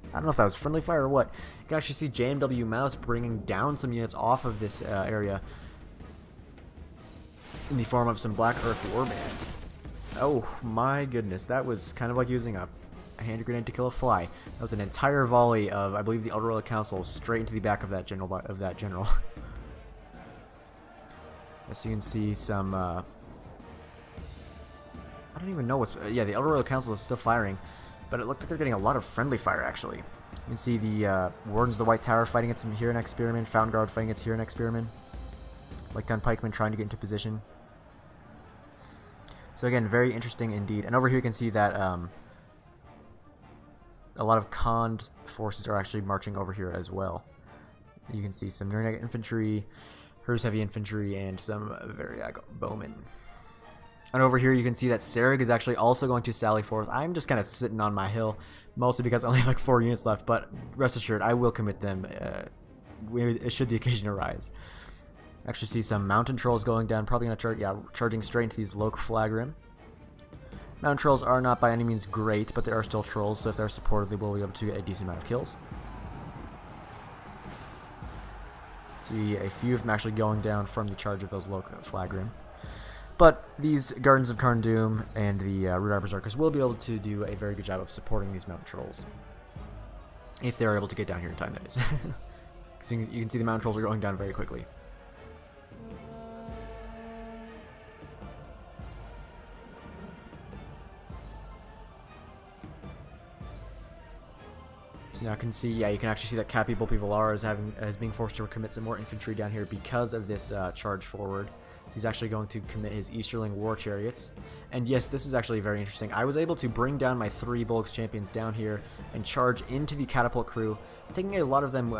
I don't know if that was friendly fire or what. You can actually see JMW Mouse bringing down some units off of this area in the form of some Black Earth Warband. Oh my goodness, that was kind of like using a hand grenade to kill a fly. That was an entire volley of, I believe, the Elder Royal Council straight into the back of that general. As you can see, some I don't even know what's. Yeah, the Elder Royal Council is still firing, but it looked like they're getting a lot of friendly fire actually. You can see the Wardens of the White Tower fighting against some Hiranek Spearmen, Fountain Guard fighting against Hiranek Spearmen, Blacktown Pikemen trying to get into position. So again, very interesting indeed. And over here you can see that a lot of Khan's forces are actually marching over here as well. You can see some Nurnig infantry, Hers heavy infantry, and some Variag bowmen. And over here you can see that Serg is actually also going to sally forth. I'm just kind of sitting on my hill, mostly because I only have like 4 units left, but rest assured I will commit them should the occasion arise. Actually see some mountain trolls going down, probably going to charging straight into these Loke Flagrim. Mountain trolls are not by any means great, but they are still trolls, so if they're supported, they will be able to get a decent amount of kills. See a few of them actually going down from the charge of those low flag rim. But these Gardens of Carndoom and the Rudar Berserkers will be able to do a very good job of supporting these mountain trolls. If they're able to get down here in time, that is. So you can see the mountain trolls are going down very quickly. So now I can see, yeah, you can actually see that Cappy Bulpy Valar is being forced to commit some more infantry down here because of this charge forward. So he's actually going to commit his Easterling War Chariots. And yes, this is actually very interesting. I was able to bring down my 3 Bulks champions down here and charge into the catapult crew, taking a lot of them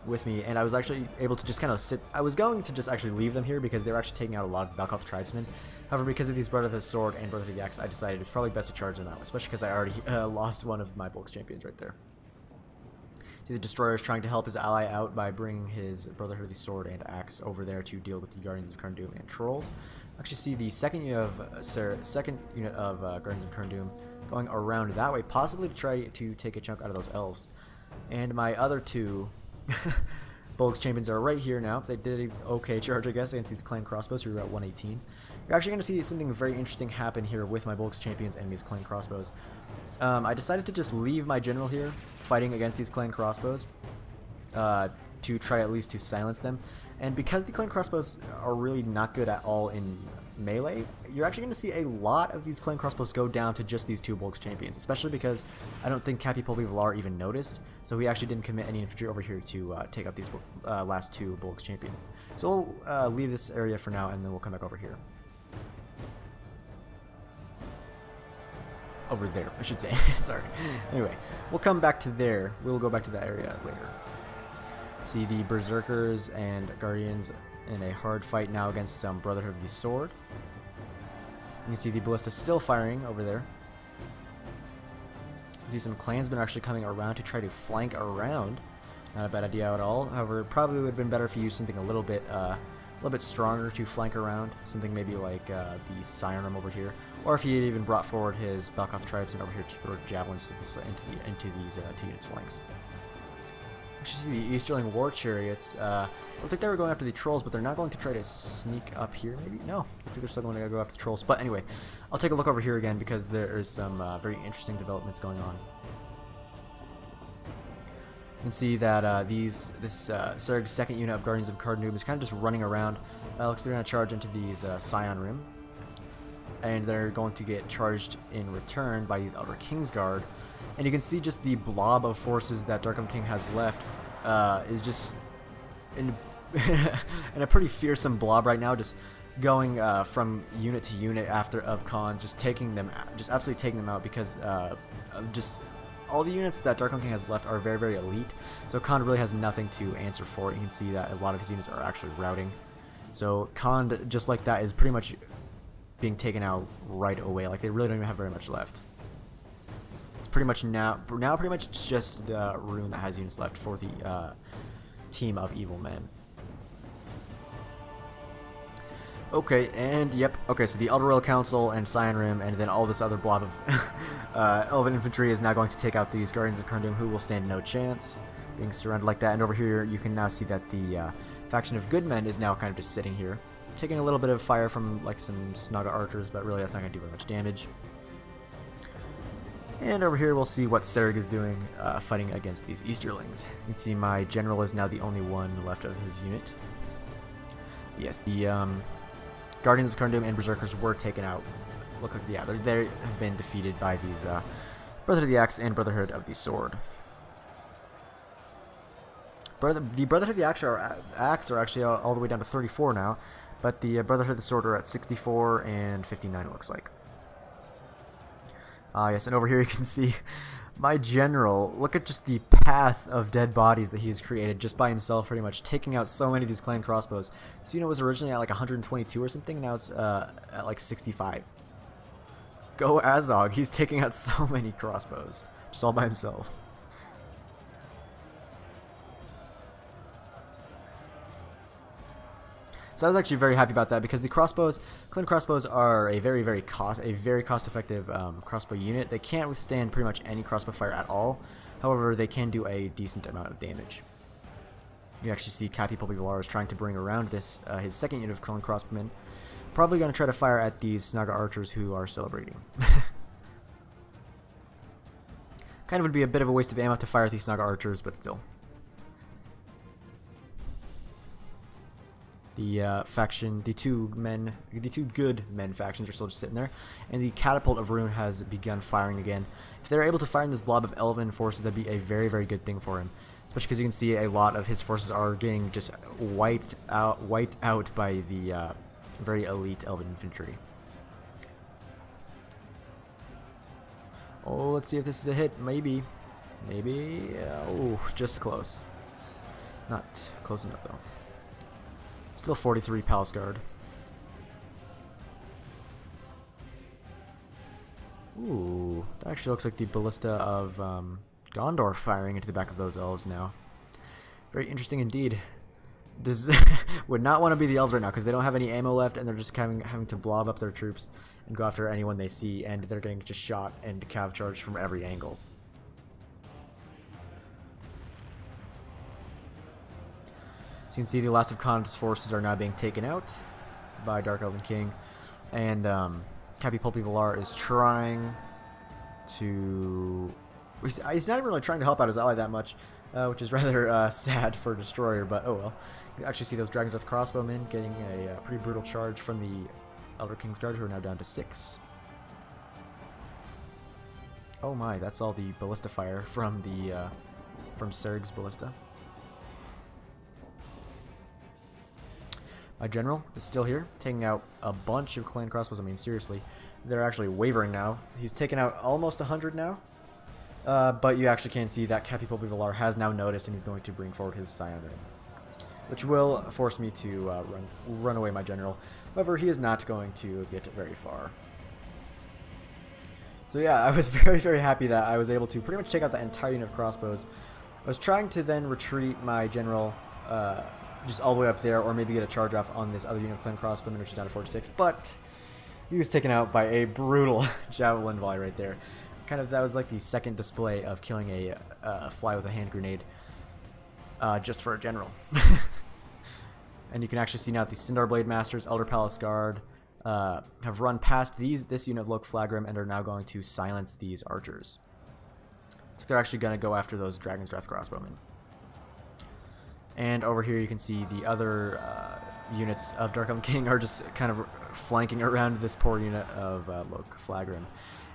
with me, and I was actually able to just kind of sit. I was going to just actually leave them here because they were actually taking out a lot of Valkov's tribesmen. However, because of these Brother of the Sword and Brother of the Axe, I decided it's probably best to charge them out, especially because I already lost one of my Bulks champions right there. See, the Destroyer is trying to help his ally out by bringing his Brotherhood of the Sword and Axe over there to deal with the Guardians of Carndoom and Trolls. Actually, see the second unit of Guardians of Carndoom going around that way, possibly to try to take a chunk out of those elves. And my other 2 Bulks champions are right here now. They did an okay charge, I guess, against these clan crossbows who are at 118. You're actually going to see something very interesting happen here with my Bulks champions and these clan crossbows. I decided to just leave my general here fighting against these clan crossbows to try at least to silence them. And because the clan crossbows are really not good at all in melee, you're actually going to see a lot of these clan crossbows go down to just these 2 Bulks champions, especially because I don't think Cappy Pulpy Valar even noticed, so he actually didn't commit any infantry over here to take out these last 2 Bulks champions. So we'll leave this area for now, and then we'll come back over here. Over there, I should say. Sorry. Anyway, we'll come back to there. We'll go back to that area later. See the Berserkers and Guardians in a hard fight now against some Brotherhood of the Sword. You can see the Ballista still firing over there. You see some clansmen actually coming around to try to flank around. Not a bad idea at all. However, it probably would have been better if you used something a little bit stronger to flank around. Something maybe like the Sirenum over here. Or if he had even brought forward his Valkov tribesmen over here to throw javelins into these 2 units' flanks. You see the Easterling War Chariots. I don't think they were going after the Trolls, but they're not going to try to sneak up here, maybe? No, looks like they're still going to go after the Trolls. But anyway, I'll take a look over here again because there is some very interesting developments going on. You can see that this Serg's second unit of Guardians of Carndoom is kind of just running around. Looks like they're going to charge into these Scion Rim. And they're going to get charged in return by these Elder Kingsguard. And you can see just the blob of forces that Dark King has left is just in a pretty fearsome blob right now, just going from unit to unit of Khan, just absolutely taking them out because just all the units that Dark King has left are very, very elite. So Khan really has nothing to answer for. You can see that a lot of his units are actually routing. So Khan, just like that, is pretty much being taken out right away. Like, they really don't even have very much left. It's pretty much now pretty much it's just the Rune that has units left for the team of evil men. Okay, and yep, okay, so the Elder Royal Council and Scion Rim and then all this other blob of Elven infantry is now going to take out these Guardians of Carndoom, who will stand no chance being surrounded like that. And over here you can now see that the faction of good men is now kind of just sitting here, taking a little bit of fire from like some Snaga archers, but really that's not going to do very much damage. And over here we'll see what Serg is doing, fighting against these Easterlings. You can see my general is now the only one left of his unit. Yes, the Guardians of Carndoom and Berserkers were taken out. Look like, yeah, they have been defeated by these Brotherhood of the Axe and Brotherhood of the Sword. The Brotherhood of the Axe are actually all the way down to 34 now, but the Brotherhood of the Sword are at 64 and 59, it looks like. Yes, and over here you can see my general. Look at just the path of dead bodies that he's created just by himself, pretty much, taking out so many of these clan crossbows. This unit was originally at like 122 or something, now it's at like 65. Go Azog, he's taking out so many crossbows, just all by himself. So I was actually very happy about that because the crossbows, Clint crossbows, are a very cost-effective crossbow unit. They can't withstand pretty much any crossbow fire at all. However, they can do a decent amount of damage. You actually see Cappy Pulpy Valar is trying to bring around this his second unit of Krillin crossbowmen. Probably going to try to fire at these Snaga archers who are celebrating. Kind of would be a bit of a waste of ammo to fire at these Snaga archers, but still. The the two good men factions are still just sitting there, and the Catapult of Ruin has begun firing again. If they're able to fire in this blob of Elven forces, that'd be a very good thing for him, especially because you can see a lot of his forces are getting just wiped out by the very elite Elven infantry. Oh, let's see if this is a hit. Maybe. Oh, just close. Not close enough though. Still 43 Palace Guard. Ooh, that actually looks like the ballista of Gondor firing into the back of those elves now. Very interesting indeed. This would not want to be the elves right now because they don't have any ammo left and they're just having to blob up their troops and go after anyone they see, and they're getting just shot and cav charged from every angle. So you can see the last of Khan's forces are now being taken out by Dark Elven King, and Cappy Pulpy Valar is trying to... He's not even really trying to help out his ally that much, which is rather sad for Destroyer, but oh well. You can actually see those Dragons with Crossbowmen getting a pretty brutal charge from the Elder King's Guard, who are now down to 6. Oh my, that's all the ballista fire from the from Serg's ballista. My general is still here, taking out a bunch of clan crossbows. I mean, seriously, they're actually wavering now. He's taken out almost 100 now, but you actually can see that Cappy Pulpy Valar has now noticed, and he's going to bring forward his Scion Ring, which will force me to run away my general. However, he is not going to get very far. So yeah, I was very happy that I was able to pretty much take out the entire unit of crossbows. I was trying to then retreat my general just all the way up there, or maybe get a charge off on this other unit of clan crossbowmen, which is down to 46, but he was taken out by a brutal javelin volley right there. Kind of, that was like the second display of killing a fly with a hand grenade just for a general. And you can actually see now that the Sindar Blade Masters, Elder Palace Guard, have run past this unit of Loke Flagrim and are now going to silence these archers. So they're actually going to go after those Dragon's Wrath crossbowmen. And over here you can see the other units of Dark Elven King are just kind of flanking around this poor unit of Loke Flagrim.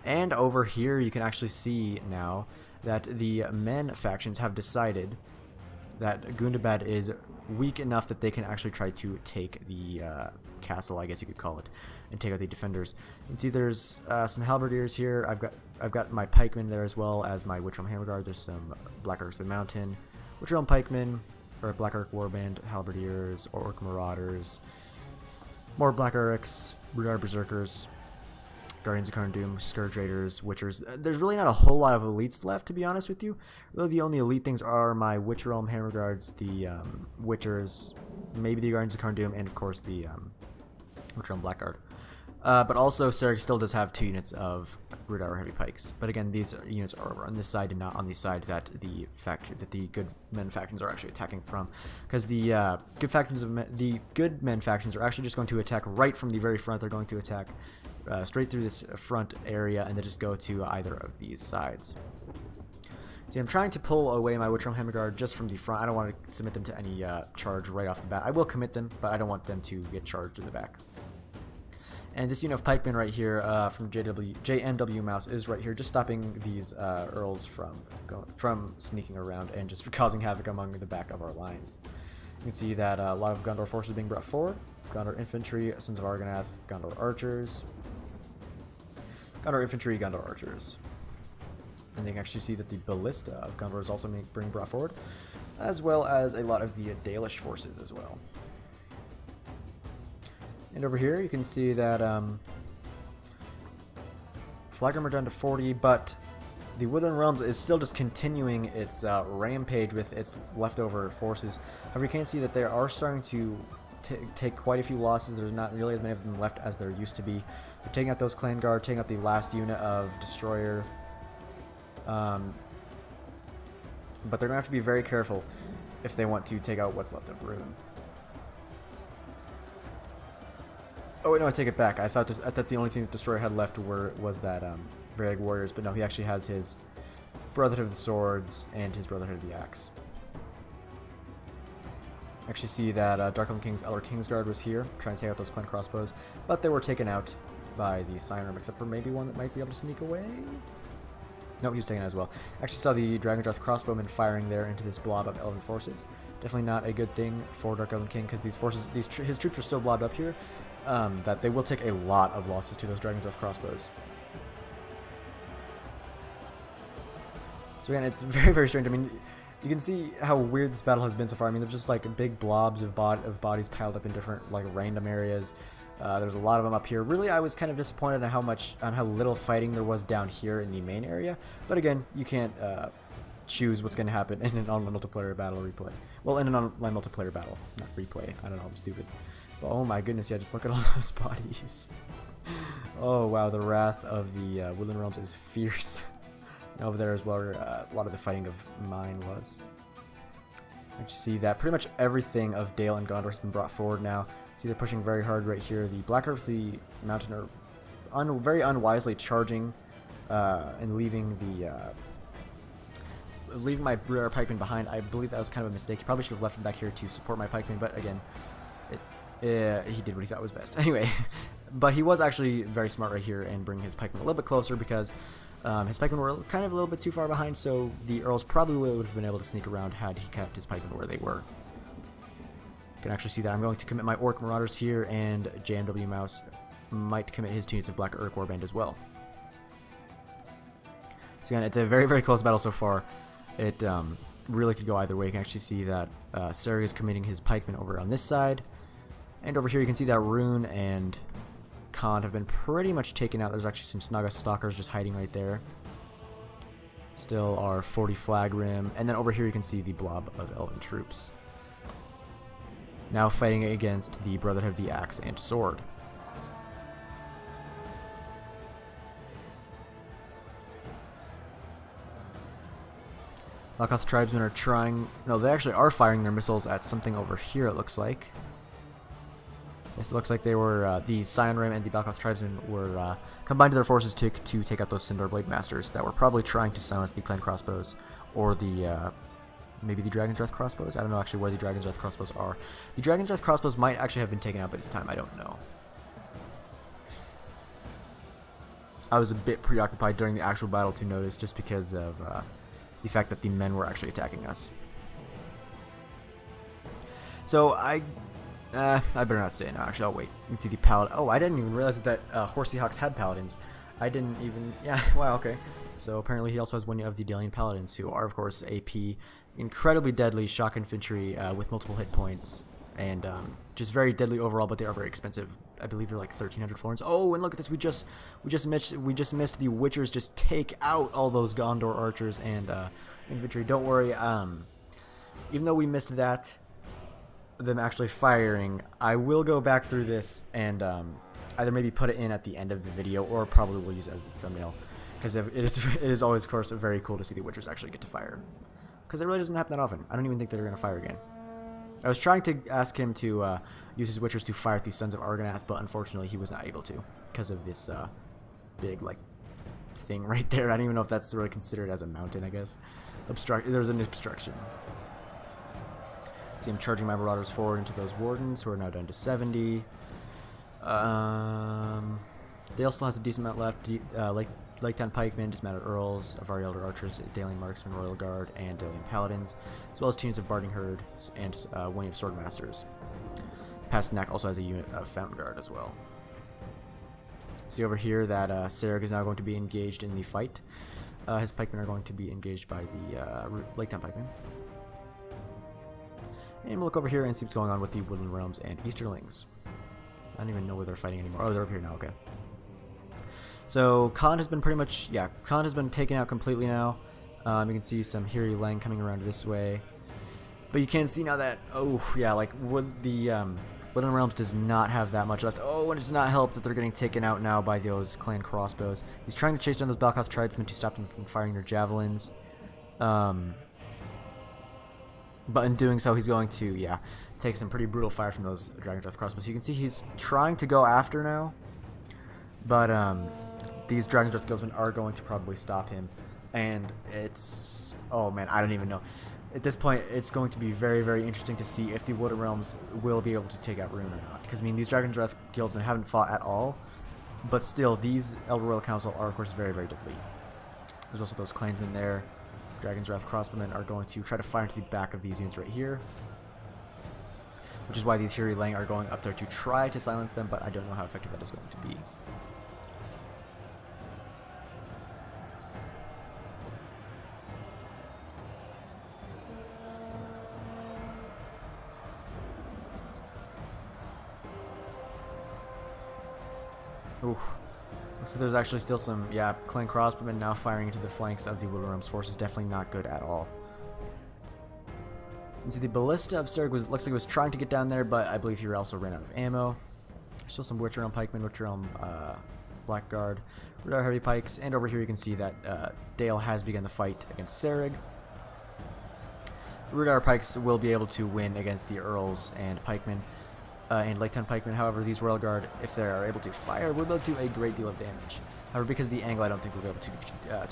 And over here you can actually see now that the men factions have decided that Gundabad is weak enough that they can actually try to take the castle, I guess you could call it, and take out the defenders. You can see there's some halberdiers here. I've got my pikemen there as well as my Witch Realm Hammer Guard. There's some Black Arcs of the Mountain, Witch Realm pikemen, or Black Arc Warband halberdiers, Orc Marauders, more Black Arcs, Brudar Berserkers, Guardians of Karn Doom, Scourge Raiders, Witchers. There's really not a whole lot of elites left, to be honest with you. Really, the only elite things are my Witch Realm Hammer Guards, the Witchers, maybe the Guardians of Karn Doom, and of course the Witch Realm Blackguard. But also, Serg still does have 2 units of Brudar Heavy Pikes. But again, these units are over on this side and not on the side that the good men factions are actually attacking from, because the good men factions are actually just going to attack right from the very front. They're going to attack straight through this front area, and then just go to either of these sides. See, I'm trying to pull away my Witch Realm Hammer Guard just from the front. I don't want to submit them to any charge right off the bat. I will commit them, but I don't want them to get charged in the back. And this unit of pikemen right here from JNW Mouse is right here, just stopping these Earls from sneaking around and just causing havoc among the back of our lines. You can see that a lot of Gondor forces being brought forward. Gondor Infantry, Sons of Argonath, Gondor Archers. Gondor Infantry, Gondor Archers. And you can actually see that the Ballista of Gondor is also being brought forward, as well as a lot of the Dalish forces as well. And over here you can see that Flagrim are down to 40, but the Woodland Realms is still just continuing its rampage with its leftover forces. However, you can see that they are starting to take quite a few losses. There's not really as many of them left as there used to be. They're taking out those clan guard, taking out the last unit of destroyer. But they're gonna have to be very careful if they want to take out what's left of Rune. Oh wait, no, I take it back. I thought the only thing that Destroyer had left was that Varag Warriors, but no, he actually has his Brotherhood of the Swords and his Brotherhood of the Axe. Actually see that Dark Elven King's Elder Kingsguard was here, trying to take out those clan crossbows, but they were taken out by the Siren, except for maybe one that might be able to sneak away. Nope, he was taken out as well. Actually saw the Dragondrath crossbowmen firing there into this blob of Elven forces. Definitely not a good thing for Dark Elven King, because his troops are so blobbed up here that they will take a lot of losses to those Dragondrath crossbows. So again, it's very, very strange. I mean, you can see how weird this battle has been so far. I mean, there's just like big blobs of bodies piled up in different like random areas. There's a lot of them up here. Really, I was kind of disappointed on how little fighting there was down here in the main area. But again, you can't choose what's going to happen in an online multiplayer battle replay. Well, in an online multiplayer battle, not replay. I don't know, I'm stupid. But oh my goodness, yeah, just look at all those bodies. Oh wow, the wrath of the Woodland Realms is fierce. Over there as well, where a lot of the fighting of mine was. You see that pretty much everything of Dale and Gondor has been brought forward now. See, they're pushing very hard right here. The Black Earth, the Mountain are very unwisely charging and leaving my pikemen behind. I believe that was kind of a mistake. He probably should have left him back here to support my pikemen, but again, he did what he thought was best. Anyway, but he was actually very smart right here and bring his pikemen a little bit closer, because his pikemen were kind of a little bit too far behind, so the Earls probably would have been able to sneak around had he kept his pikemen where they were. You can actually see that I'm going to commit my Orc Marauders here, and JMW Mouse might commit his units of Black Urk Warband as well. So again, it's a very, very close battle so far. It really could go either way. You can actually see that Serg is committing his pikemen over on this side, and over here you can see that Rune and Khan have been pretty much taken out. There's actually some Snaga Stalkers just hiding right there. Still our 40 flag rim, and then over here you can see the blob of Elven troops. Now fighting against the Brotherhood of the Axe and Sword. Lakath tribesmen are trying... No, they actually are firing their missiles at something over here, it looks like. Yes, it looks like they were, the Scion Rim and the Balkoth tribesmen were combined their forces to take out those Sindar Blade Masters that were probably trying to silence the clan crossbows, or the, maybe the Dragon's Breath crossbows? I don't know actually where the Dragon's Breath crossbows are. The Dragon's Breath crossbows might actually have been taken out by this time, I don't know. I was a bit preoccupied during the actual battle to notice, just because of the fact that the men were actually attacking us. So I better not say it now. Actually, I'll wait. You can see the paladin. Oh, I didn't even realize that Horsey Hawks had paladins. I didn't even... Yeah, wow, okay. So apparently he also has one of the Delian paladins, who are, of course, AP, incredibly deadly shock infantry with multiple hit points, and just very deadly overall, but they are very expensive. I believe they're like 1,300 florins. Oh, and look at this. We just missed the Witchers just take out all those Gondor archers and infantry. Don't worry. Even though we missed that, them actually firing, I will go back through this and either maybe put it in at the end of the video, or probably we'll use it as a thumbnail, because it is always, of course, very cool to see the Witchers actually get to fire, because it really doesn't happen that often. I don't even think they're going to fire again. I was trying to ask him to use his Witchers to fire at the Sons of Argonath, but unfortunately he was not able to, because of this big like thing right there. I don't even know if that's really considered as a mountain, I guess. There's an obstruction. See him charging my Marauders forward into those Wardens, who are now down to 70. Dale still has a decent amount left. Laketown Pikemen, Dismounted Earls, Avari Elder Archers, Dalian Marksmen, Royal Guard, and Dalian Paladins, as well as teams of Barding Herd and one of Sword Masters. Pasternak also has a unit of Fountain Guard as well. See over here that Serg is now going to be engaged in the fight. His pikemen are going to be engaged by the Laketown Pikemen. And we'll look over here and see what's going on with the Woodland Realms and Easterlings. I don't even know where they're fighting anymore. Oh, they're over here now, okay. So, Khan has been pretty much, yeah, Khan has been taken out completely now. You can see some Hiri Lang coming around this way. But you can see now that, oh, yeah, like, would the Woodland Realms does not have that much left. Oh, and it does not help that they're getting taken out now by those clan crossbows. He's trying to chase down those Balkoth tribesmen to stop them from firing their javelins. But in doing so, he's going to, yeah, take some pretty brutal fire from those Dragon's Breath crossbows. So you can see he's trying to go after now. But these Dragon's Breath guildsmen are going to probably stop him. And it's, oh man, I don't even know. At this point, it's going to be very, very interesting to see if the Woodland Realms will be able to take out Rune or not. Because, I mean, these Dragon's Breath guildsmen haven't fought at all. But still, these Elder Royal Council are, of course, very, very deadly. There's also those clansmen there. Dragon's Wrath crossbowmen are going to try to fire into the back of these units right here. Which is why these Hiri Lang are going up there to try to silence them, but I don't know how effective that is going to be. Ooh. So there's actually still some, yeah, clan crossbowmen now firing into the flanks of the Woodland Realms forces. Definitely not good at all. And see, the ballista of Serg looks like it was trying to get down there, but I believe he also ran out of ammo. There's still some Witcher Realm pikemen, Witcher Realm Blackguard, Rudar heavy pikes, and over here you can see that Dale has begun the fight against Serg. Rudar pikes will be able to win against the Earls and pikemen. And Lake Town pikemen, however, these Royal Guard, if they are able to fire, will be able to do a great deal of damage. However, because of the angle, I don't think they'll be able to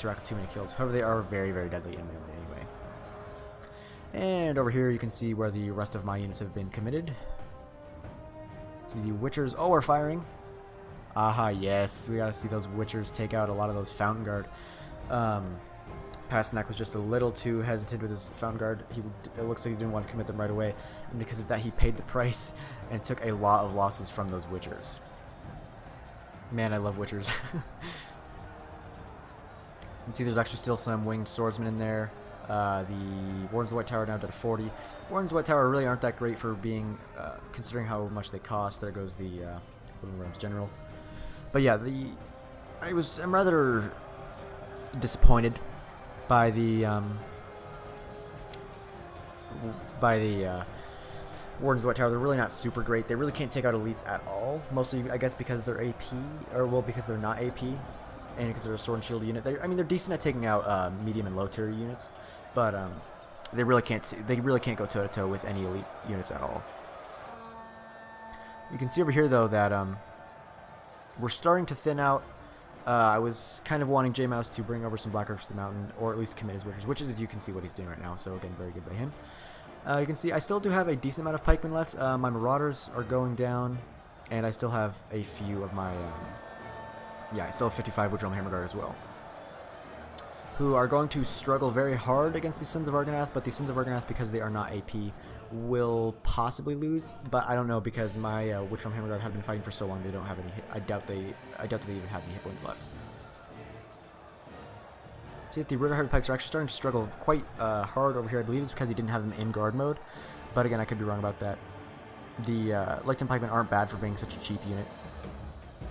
rack up too many kills. However, they are very, very deadly in melee anyway. And over here, you can see where the rest of my units have been committed. See the Witchers, oh, are firing. Aha, yes, we gotta see those Witchers take out a lot of those Fountain Guard. Pasternak was just a little too hesitant with his Fountain Guard. It looks like he didn't want to commit them right away, and because of that he paid the price and took a lot of losses from those Witchers. Man, I love Witchers. You can see there's actually still some Winged Swordsmen in there. The Wardens of the White Tower down to 40. Wardens of the White Tower really aren't that great for being, considering how much they cost. There goes the Woodland Realms General. But yeah, I'm rather disappointed by the Wardens of the White Tower. They're really not super great. They really can't take out elites at all. Mostly, I guess, because they're AP, or well, because they're not AP, and because they're a sword and shield unit. I mean, they're decent at taking out medium and low tier units, but they really can't go toe to toe with any elite units at all. You can see over here though that we're starting to thin out. I was kind of wanting J-Mouse to bring over some Black Orcs to the mountain, or at least commit his Witchers, as you can see what he's doing right now, so again, very good by him. You can see I still do have a decent amount of pikemen left. My Marauders are going down, and I still have a few of my, yeah, I still have 55 Woodrome Hammer Guard as well, who are going to struggle very hard against the Sons of Argonath, but the Sons of Argonath, because they are not AP, will possibly lose, but I don't know, because my Woodrome Hammer Guard have been fighting for so long they don't have any hit. I doubt they even have any hit points left. See that the Ritter Hearted Pikes are actually starting to struggle quite hard over here. I believe it's because he didn't have them in guard mode, but again, I could be wrong about that. The Lecton Pikemen aren't bad for being such a cheap unit. You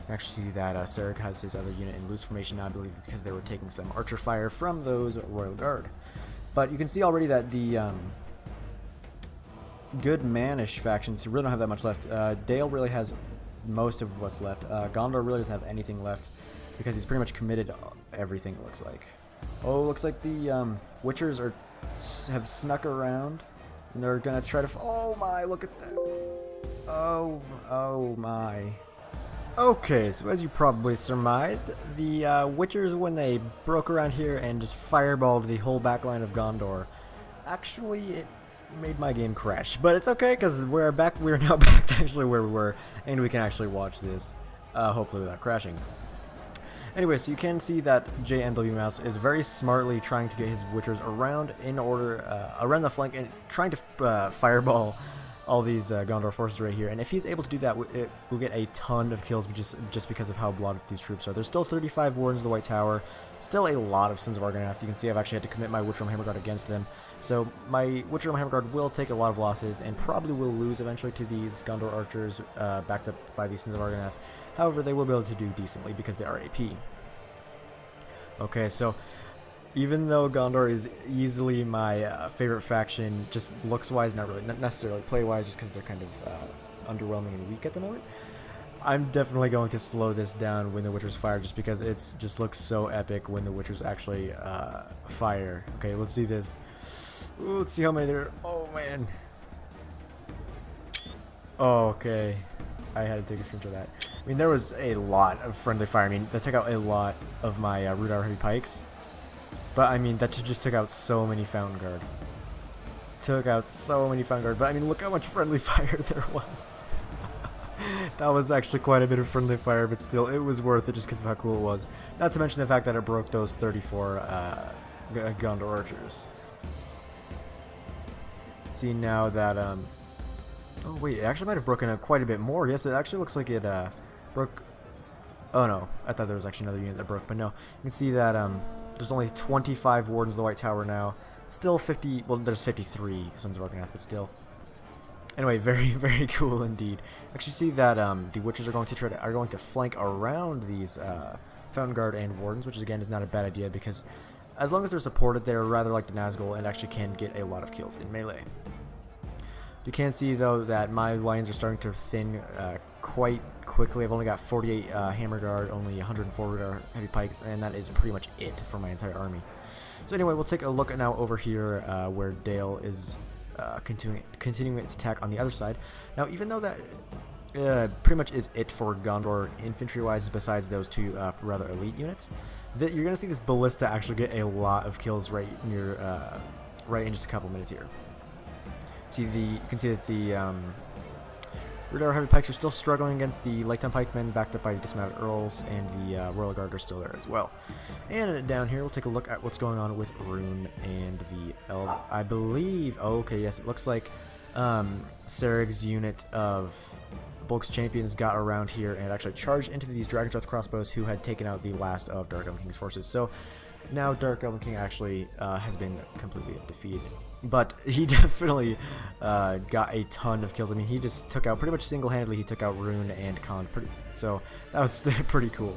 can actually see that Serg has his other unit in loose formation now, I believe, because they were taking some archer fire from those Royal Guard. But you can see already that the good manish factions really don't have that much left. Dale really has most of what's left. Gondor really doesn't have anything left because he's pretty much committed everything, it looks like. Oh, looks like the Witchers have snuck around and they're gonna try to oh my, look at that. Oh my. Okay, so as you probably surmised, the Witchers, when they broke around here and just fireballed the whole backline of Gondor, actually it made my game crash, but it's okay because we're now back to actually where we were, and we can actually watch this hopefully without crashing. Anyway, so you can see that JMW Mouse is very smartly trying to get his Witchers around in order around the flank and trying to fireball all these Gondor forces right here, and if he's able to do that, we'll get a ton of kills just because of how blotted these troops are. There's still 35 Wardens of the White Tower, still a lot of Sons of Argonath. You can see I've actually had to commit my Witchroom Hammer Guard against them, so my Witchroom Hammer Guard will take a lot of losses and probably will lose eventually to these Gondor archers backed up by these Sons of Argonath. However, they will be able to do decently because they are AP. Okay, so Even though Gondor is easily my favorite faction, just looks-wise, not really, not necessarily play-wise, just because they're kind of underwhelming and weak at the moment, I'm definitely going to slow this down when the Witchers fire, just because it's just looks so epic when the Witchers actually fire. Okay, let's see this. Ooh, let's see how many there. Oh man. Oh, okay. I had to take a screenshot of that. I mean, there was a lot of friendly fire. I mean, that took out a lot of my Rudar heavy pikes. But I mean, that just took out so many Fountain Guard. Took out so many Fountain Guard. But I mean, look how much friendly fire there was. That was actually quite a bit of friendly fire, but still, it was worth it just because of how cool it was. Not to mention the fact that it broke those 34 Gondor archers. See now that oh wait, it actually might have broken quite a bit more. Yes, it actually looks like it broke. Oh no, I thought there was actually another unit that broke, but no. You can see that there's only 25 Wardens of the White Tower now. Still 50. Well, there's 53 Sons of Argonath, but still. Anyway, very, very cool indeed. Actually, see that the Witchers are going to flank around these Fountain Guard and Wardens, which again is not a bad idea because as long as they're supported, they're rather like the Nazgul and actually can get a lot of kills in melee. You can see though that my lines are starting to thin quite quickly. I've only got 48 Hammer Guard, only 104 Rudar Heavy Pikes, and that is pretty much it for my entire army. So anyway, we'll take a look now over here where Dale is continuing its attack on the other side. Now, even though that pretty much is it for Gondor infantry-wise, besides those two rather elite units, that you're going to see this ballista actually get a lot of kills right in just a couple minutes here. You can see that the Rudar Heavy Pikes are still struggling against the Lightown Pikemen, backed up by dismounted Earls, and the Royal Guard are still there as well. And down here, we'll take a look at what's going on with Rune and the Elves. I believe, oh, okay, yes, it looks like Serig's unit of Bulk's Champions got around here and actually charged into these Dragon's Breath crossbows who had taken out the last of Dark Elven King's forces. So now Dark Elven King actually has been completely defeated. But he definitely got a ton of kills. I mean, he just took out, pretty much single-handedly, he took out Rune and Khan. So that was pretty cool.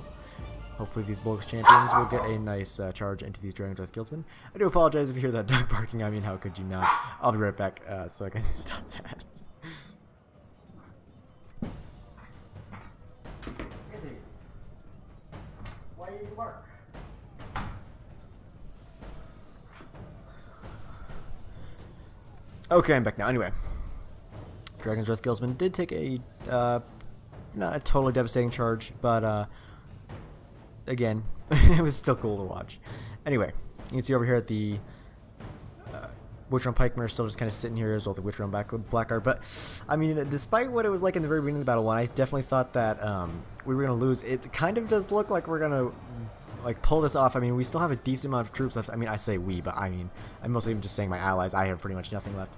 Hopefully these Bulk's Champions will get a nice charge into these Dragon's Breath Guildsmen. I do apologize if you hear that dog barking. I mean, how could you not? I'll be right back so I can stop that. Why do you bark? Okay, I'm back now. Anyway, Dragon's Breath Guildsman did take a not a totally devastating charge, but again, it was still cool to watch. Anyway, you can see over here at the Witcher Pikemen are still just kind of sitting here as well, the Witcher Blackguard. But I mean, despite what it was like in the very beginning of the battle one, I definitely thought that we were going to lose. It kind of does look like we're going to like pull this off. I mean, we still have a decent amount of troops left. I mean, I say we, but I mean, I'm mostly even just saying my allies. I have pretty much nothing left.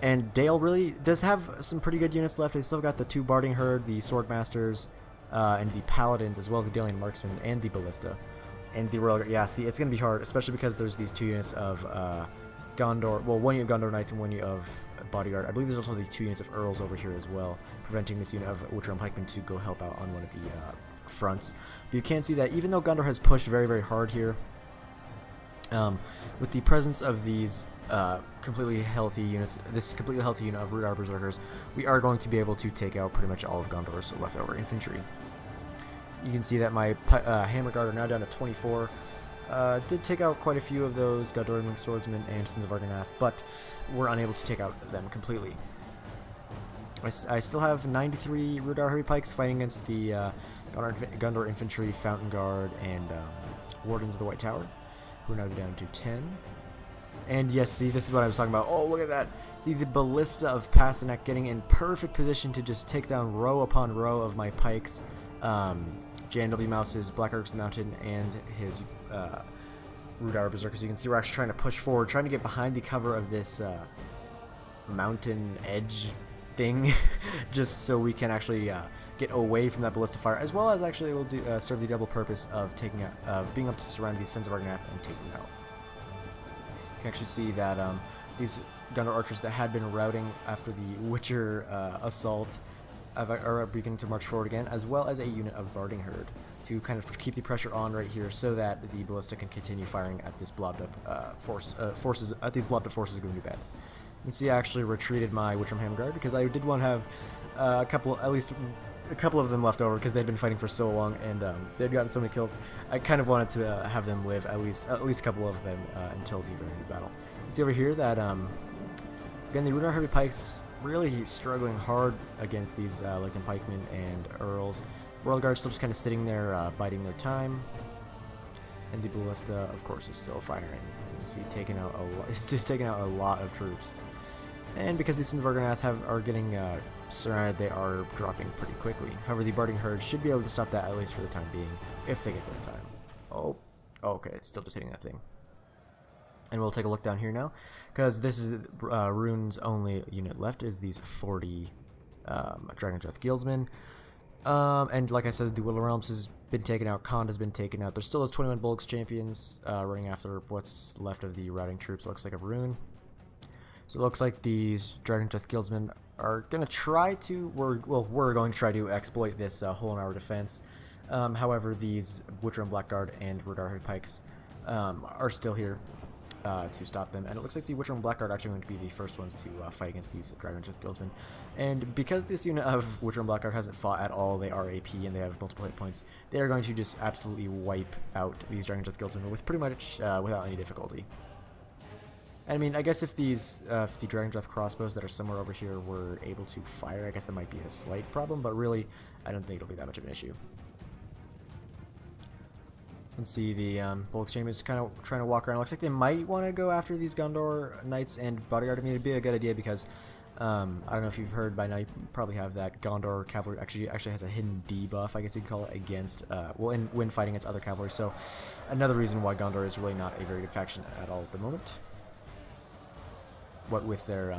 And Dale really does have some pretty good units left. They still got the 2 Barding Herd, the Swordmasters, and the Paladins, as well as the Dalian Marksmen and the Ballista. And the Royal Guard. Yeah, see, it's going to be hard, especially because there's these 2 units of Gondor, well, 1 unit of Gondor Knights and 1 unit of Bodyguard. I believe there's also the 2 units of Earls over here as well, preventing this unit of Witcher Pikemen to go help out on one of the fronts. But you can see that even though Gondor has pushed very, very hard here, with the presence of these completely healthy units, this completely healthy unit of Rudar Berserkers, we are going to be able to take out pretty much all of Gondor's leftover infantry. You can see that my Hammer Guard are now down to 24. Did take out quite a few of those Gondorian Swordsmen and Sons of Argonath, but were unable to take out them completely. I still have 93 Rudar Heavy Pikes fighting against the Gondor Infantry, Fountain Guard, and Wardens of the White Tower, who are now down to 10. And yes, see, this is what I was talking about. Oh, look at that. See, the Ballista of Pasternak getting in perfect position to just take down row upon row of my pikes. JNW Mouse's Black Arcs Mountain and his Rudar Berserkers. You can see we're actually trying to push forward, trying to get behind the cover of this mountain edge thing, just so we can actually get away from that ballista fire, as well as actually it will do, serve the double purpose of taking out, being able to surround these Sons of Argonath and take them out. You can actually see that these Gondor archers that had been routing after the Witcher assault are beginning to march forward again, as well as a unit of Barding Herd. to kind of keep the pressure on right here, so that the ballista can continue firing at this blobbed up forces of Gundabad. You can see I actually retreated my Witchram Hammer Guard because I did want to have at least a couple of them left over because they'd been fighting for so long and they'd gotten so many kills. I kind of wanted to have them live, at least a couple of them until the very end of the battle. You can see over here that again, the Rudar Heavy Pikes really struggling hard against these Leighton Pikemen and Earls. Royal Guard's still just kind of sitting there, biding their time, and the ballista, of course, is still firing. You can see it's just taking out a lot of troops. And because these Sins of Argonath are getting surrounded, they are dropping pretty quickly. However, the Barding Herd should be able to stop that, at least for the time being, if they get there in time. Oh, okay, it's still just hitting that thing. And we'll take a look down here now, because this is Rune's only unit left, is these 40 Dragon Death Guildsmen. And like I said, the Willow Realms has been taken out, Khand has been taken out. There's still those 21 Bulks champions running after what's left of the routing troops. Looks like a Rune. So it looks like these Dragon Death Guildsmen are going to try to, we're going to try to exploit this hole in our defense. However, these Witchram Blackguard and Rudar Heavy Pikes are still here to stop them, and it looks like the Witchram Blackguard are actually going to be the first ones to fight against these Dragon Death Guildsmen. And because this unit of Witchram Blackguard hasn't fought at all, they are AP and they have multiple hit points, they are going to just absolutely wipe out these Dragon Death Guildsmen with pretty much without any difficulty. I mean, I guess if the Dragon Death crossbows that are somewhere over here were able to fire, I guess that might be a slight problem, but really, I don't think it'll be that much of an issue. Let's see, the Bulk Chamber is kind of trying to walk around. Looks like they might want to go after these Gondor Knights and Bodyguard. I mean, it'd be a good idea because, I don't know if you've heard by now, you probably have that Gondor Cavalry actually has a hidden debuff, I guess you'd call it, against, when fighting against other cavalry. So, another reason why Gondor is really not a very good faction at all at the moment. What with their,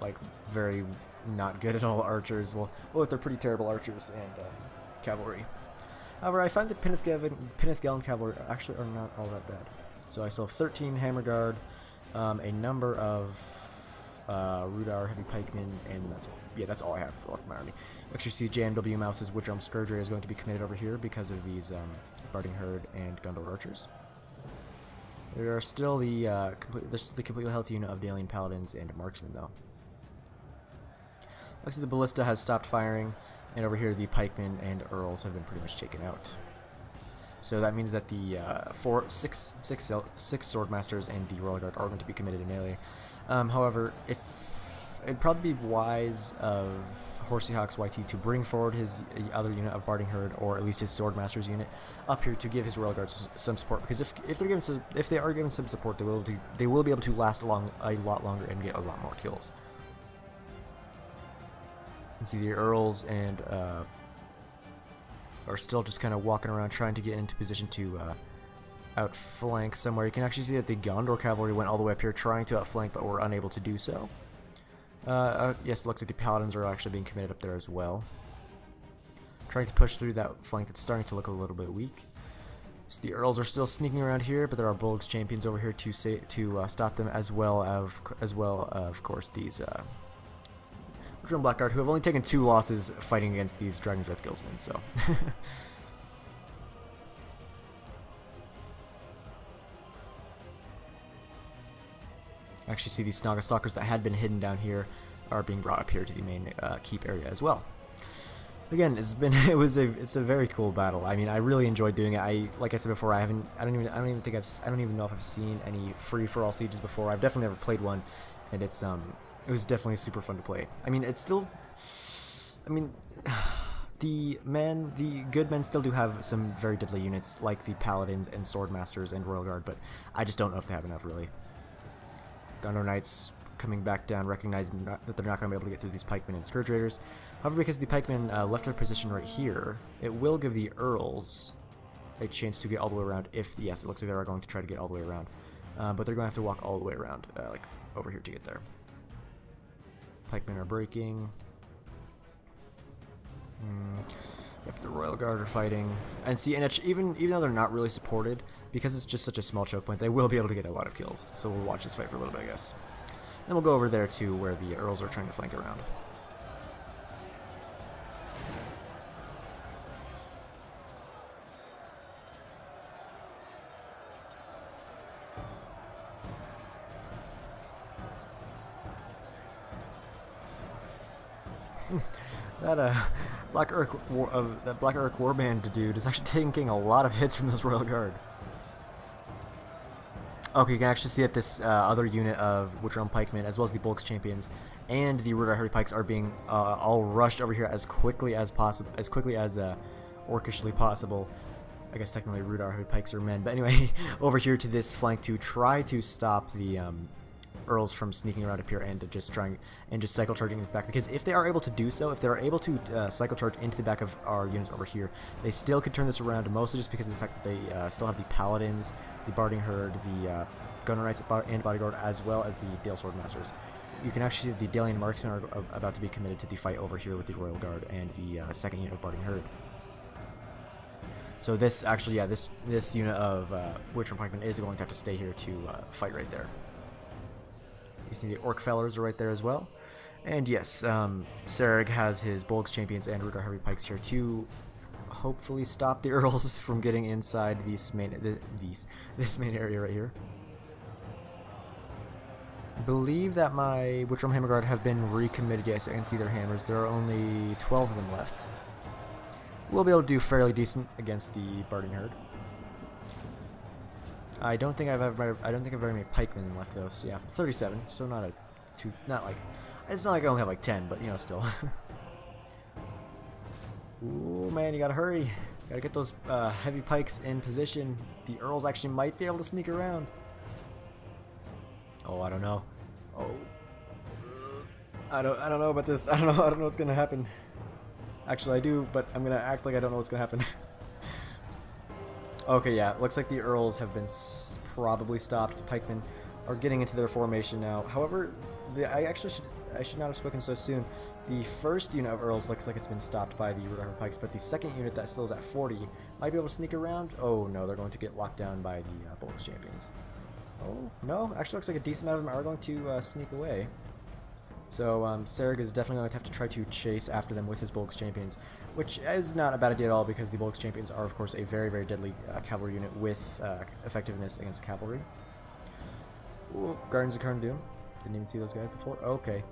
like, very not good at all archers. Well, they're pretty terrible archers and cavalry. However, I find that Penithgalen cavalry actually are not all that bad. So I still have 13 Hammer Guard, a number of Rudar Heavy Pikemen, and that's all I have left in my army. Actually, see JMW Mouse's Witchram Scourge is going to be committed over here because of these Barding Herd and Gondor archers. There are still the completely healthy unit of Dalian Paladins and Marksmen, though. Looks like the Ballista has stopped firing, and over here the Pikemen and Earls have been pretty much taken out. So that means that the six Swordmasters and the Royal Guard are going to be committed in melee. However, it'd probably be wise of Horseyhawk's YT to bring forward his other unit of Barding Herd, or at least his Swordmaster's unit, up here to give his Royal Guards some support. Because if they are given some support, they will be able to last a lot longer and get a lot more kills. You can see the Earls and are still just kind of walking around trying to get into position to outflank somewhere. You can actually see that the Gondor cavalry went all the way up here trying to outflank, but were unable to do so. Yes, it looks like the Paladins are actually being committed up there as well, trying to push through that flank that's starting to look a little bit weak. So the Earls are still sneaking around here, but there are Bulgs champions over here to stop them, as well of course these Witchram Blackguard, who have only taken 2 losses fighting against these Dragon Death Guildsmen. So. Actually see these Snaga Stalkers that had been hidden down here are being brought up here to the main keep area as well. Again, it's a very cool battle. I mean, I really enjoyed doing it. Like I said before, I don't even know if I've seen any free for all sieges before. I've definitely never played one, and it was definitely super fun to play. I mean, the good men still do have some very deadly units like the Paladins and Swordmasters and Royal Guard, but I just don't know if they have enough really. Gondor Knights coming back down, recognizing that they're not going to be able to get through these Pikemen and Scourge Raiders. However, because the Pikemen left their position right here, it will give the Earls a chance to get all the way around. Yes, it looks like they are going to try to get all the way around, but they're going to have to walk all the way around, like over here to get there. Pikemen are breaking. Yep, the Royal Guard are fighting, and see, and even though they're not really supported, because it's just such a small choke point, they will be able to get a lot of kills. So we'll watch this fight for a little bit, I guess. Then we'll go over there to where the Earls are trying to flank around. That that Black Urk Warband dude is actually taking a lot of hits from this Royal Guard. Okay, you can actually see that this other unit of Witch Realm Pikemen, as well as the Bulks Champions and the Rudar Heavy Pikes, are being all rushed over here as quickly as possible, orkishly possible. I guess technically Rudar Heavy Pikes are men, but anyway, over here to this flank to try to stop the Earls from sneaking around up here and just cycle charging into the back, because if they are able to do so, if they're able to cycle charge into the back of our units over here, they still could turn this around, mostly just because of the fact that they still have the Paladins, the Barding Herd, the Gunner Knights and Bodyguard, as well as the Dale Swordmasters. You can actually see the Dalian Marksmen are about to be committed to the fight over here with the Royal Guard and the second unit of Barding Herd. So this actually, yeah, this unit of Witch Realm Pikemen is going to have to stay here to fight right there. You see the Orc Fellers are right there as well. And yes, Sereg has his Bulks Champions and Rudar Heavy Pikes here to hopefully stop the Earls from getting inside this main area right here. I believe that my Witch Realm Hammer Guard have been recommitted. Yes, I can see their hammers. There are only 12 of them left. We'll be able to do fairly decent against the Barding Herd. I don't think I've very many pikemen left though. So yeah, 37. So not like it's not like I only have like 10, but you know, still. Ooh man, you gotta hurry. Gotta get those heavy pikes in position. The Earls actually might be able to sneak around. Oh, I don't know. Oh, I don't know about this. I don't know what's gonna happen. Actually, I do, but I'm gonna act like I don't know what's gonna happen. Okay, yeah, looks like the Earls have been probably stopped. The pikemen are getting into their formation now. However, I should not have spoken so soon. The first unit of Earls looks like it's been stopped by the Rudar Pikes, but the second unit that still is at 40 might be able to sneak around. Oh no, they're going to get locked down by the Bulks Champions. Oh no, actually looks like a decent amount of them are going to sneak away. So Sereg is definitely going to have to try to chase after them with his Bulks Champions, which is not a bad idea at all, because the Bulks Champions are, of course, a very, very deadly cavalry unit with effectiveness against cavalry. Ooh, Guardians of Karn Doom. Didn't even see those guys before. Okay.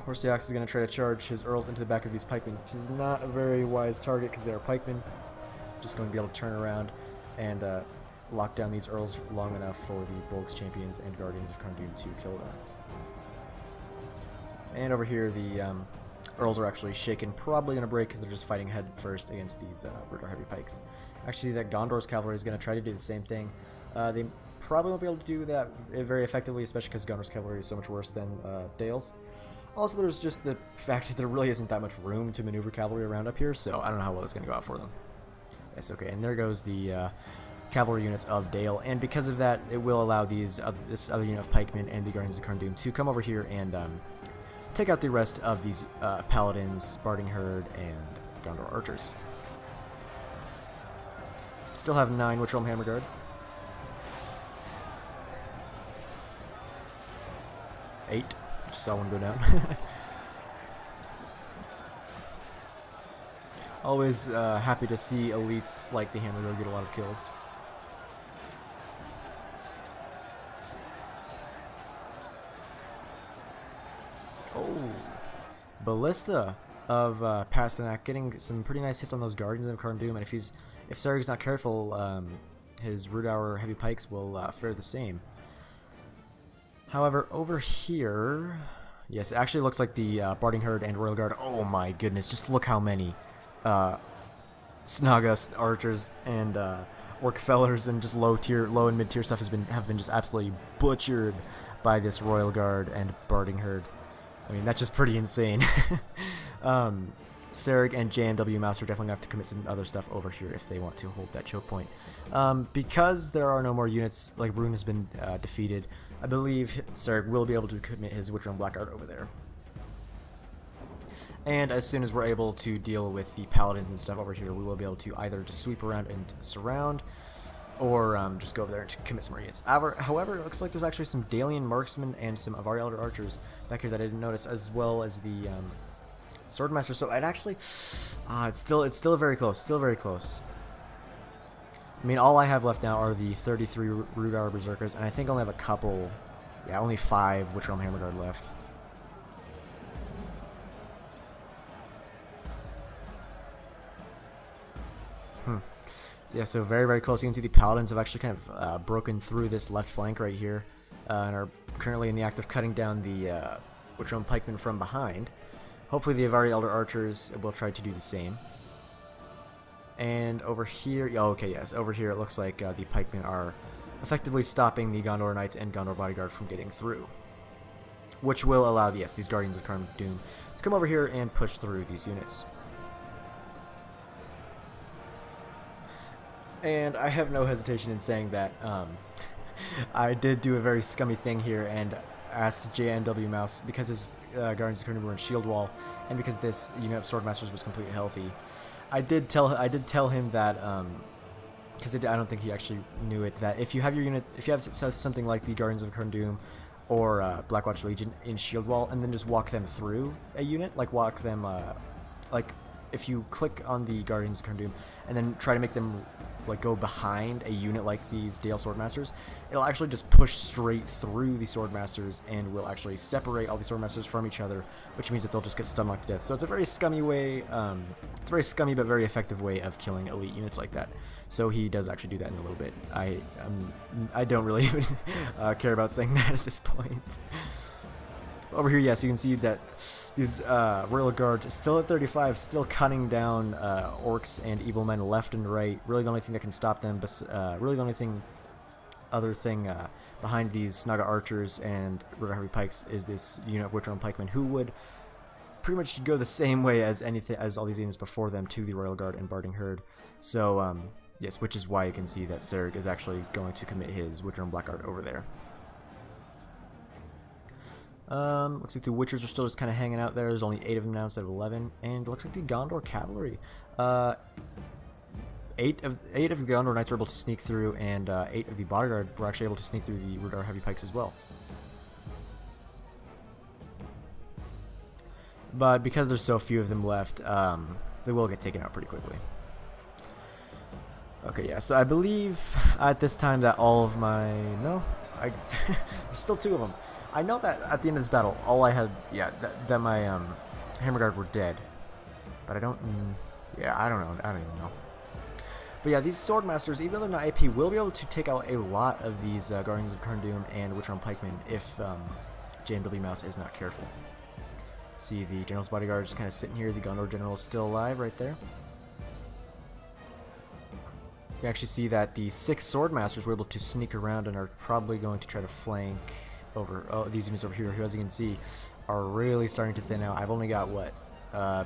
Horseox is going to try to charge his Earls into the back of these pikemen, which is not a very wise target because they are pikemen. Just going to be able to turn around and lock down these Earls long enough for the Bulks Champions and Guardians of Karn Doom to kill them. And over here, the Earls are actually shaken, probably going to break because they're just fighting head first against these Rudar Heavy Pikes. Actually, that Gondor's Cavalry is going to try to do the same thing. They probably won't be able to do that very effectively, especially because Gondor's Cavalry is so much worse than Dale's. Also, there's just the fact that there really isn't that much room to maneuver cavalry around up here, so I don't know how well it's going to go out for them. Yes, okay, and there goes the cavalry units of Dale, and because of that, it will allow this other unit of pikemen and the Guardians of Karn Doom to come over here and take out the rest of these Paladins, Barding Herd, and Gondor Archers. Still have 9 Witch Realm Hammer Guard. Eight. Just saw one go down. Always happy to see elites like the Hammer Guard get a lot of kills. Oh, Ballista of Pasternak getting some pretty nice hits on those Guardians of Karn Doom, and if Sereg's not careful, his Rudauer Heavy Pikes will fare the same. However, over here, yes, it actually looks like the Barding Herd and Royal Guard. Oh my goodness, just look how many Snagust Archers and Orc Fellers and just low and mid tier stuff have been just absolutely butchered by this Royal Guard and Barding Herd. I mean, that's just pretty insane. Sereg and JMW Mouse are definitely going to have to commit some other stuff over here if they want to hold that choke point. Because there are no more units, like Rune has been defeated, I believe Sereg will be able to commit his Witch Realm Blackguard over there. And as soon as we're able to deal with the Paladins and stuff over here, we will be able to either just sweep around and surround, or just go over there and commit some more units. However, it looks like there's actually some Dalian Marksmen and some Avari Elder Archers back here that I didn't notice, as well as the Swordmaster. So I'd actually, it's still very close, I mean, all I have left now are the 33 Rudauer Berserkers, and I think I only have a couple, yeah, only 5 Witch Realm Hammer Guard left. Yeah, so very, very close. You can see the Paladins have actually kind of broken through this left flank right here and are currently in the act of cutting down the Witcher pikemen from behind. Hopefully the Avari Elder Archers will try to do the same. And over here, oh, okay, yes, over here it looks like the pikemen are effectively stopping the Gondor Knights and Gondor Bodyguard from getting through, which will allow, yes, these Guardians of Karmic Doom to come over here and push through these units. And I have no hesitation in saying that I did do a very scummy thing here and asked JNW Mouse, because his Guardians of Karmic Doom were in shield wall, and because this unit of Swordmasters was completely healthy, I did tell him that, because I don't think he actually knew it, that if you have your unit, if you have something like the Guardians of Karn Doom or Blackwatch Legion in shield wall, and then just walk them through a unit, like walk them, like if you click on the Guardians of Karn Doom and then try to make them like go behind a unit like these Dale Swordmasters, it'll actually just push straight through the Swordmasters and will actually separate all the Swordmasters from each other, which means that they'll just get stun locked to death. So it's a very scummy way, it's a very scummy but very effective way of killing elite units like that. So he does actually do that in a little bit. I don't really even care about saying that at this point. Over here, yes, you can see that these Royal Guard still at 35, still cutting down orcs and evil men left and right. Really the only thing that can stop them, really the only other thing behind these Naga Archers and River Heavy Pikes is this unit of Witcher Pikemen, who would pretty much go the same way as all these units before them to the Royal Guard and Barding Herd. So yes, which is why you can see that Serg is actually going to commit his Witcher Blackguard over there. Looks like the Witchers are still just kind of hanging out there. There's only 8 of them now instead of 11, and it looks like the Gondor Cavalry. 8 of the Gondor Knights were able to sneak through, and 8 of the Bodyguard were actually able to sneak through the Rudar Heavy Pikes as well. But because there's so few of them left, they will get taken out pretty quickly. Okay, yeah, so I believe at this time that all of my... No, there's still 2 of them. I know that at the end of this battle, all I had, yeah, that my Hammer Guard were dead. But I don't, yeah, I don't know, I don't even know. But yeah, these Swordmasters, even though they're not AP, will be able to take out a lot of these Guardians of Karn Doom and Witcher Pikemen if JMW Mouse is not careful. See the General's Bodyguard just kind of sitting here. The Gondor General is still alive right there. You can actually see that the 6 Swordmasters were able to sneak around and are probably going to try to flank over these units over here, who, as you can see, are really starting to thin out. I've only got what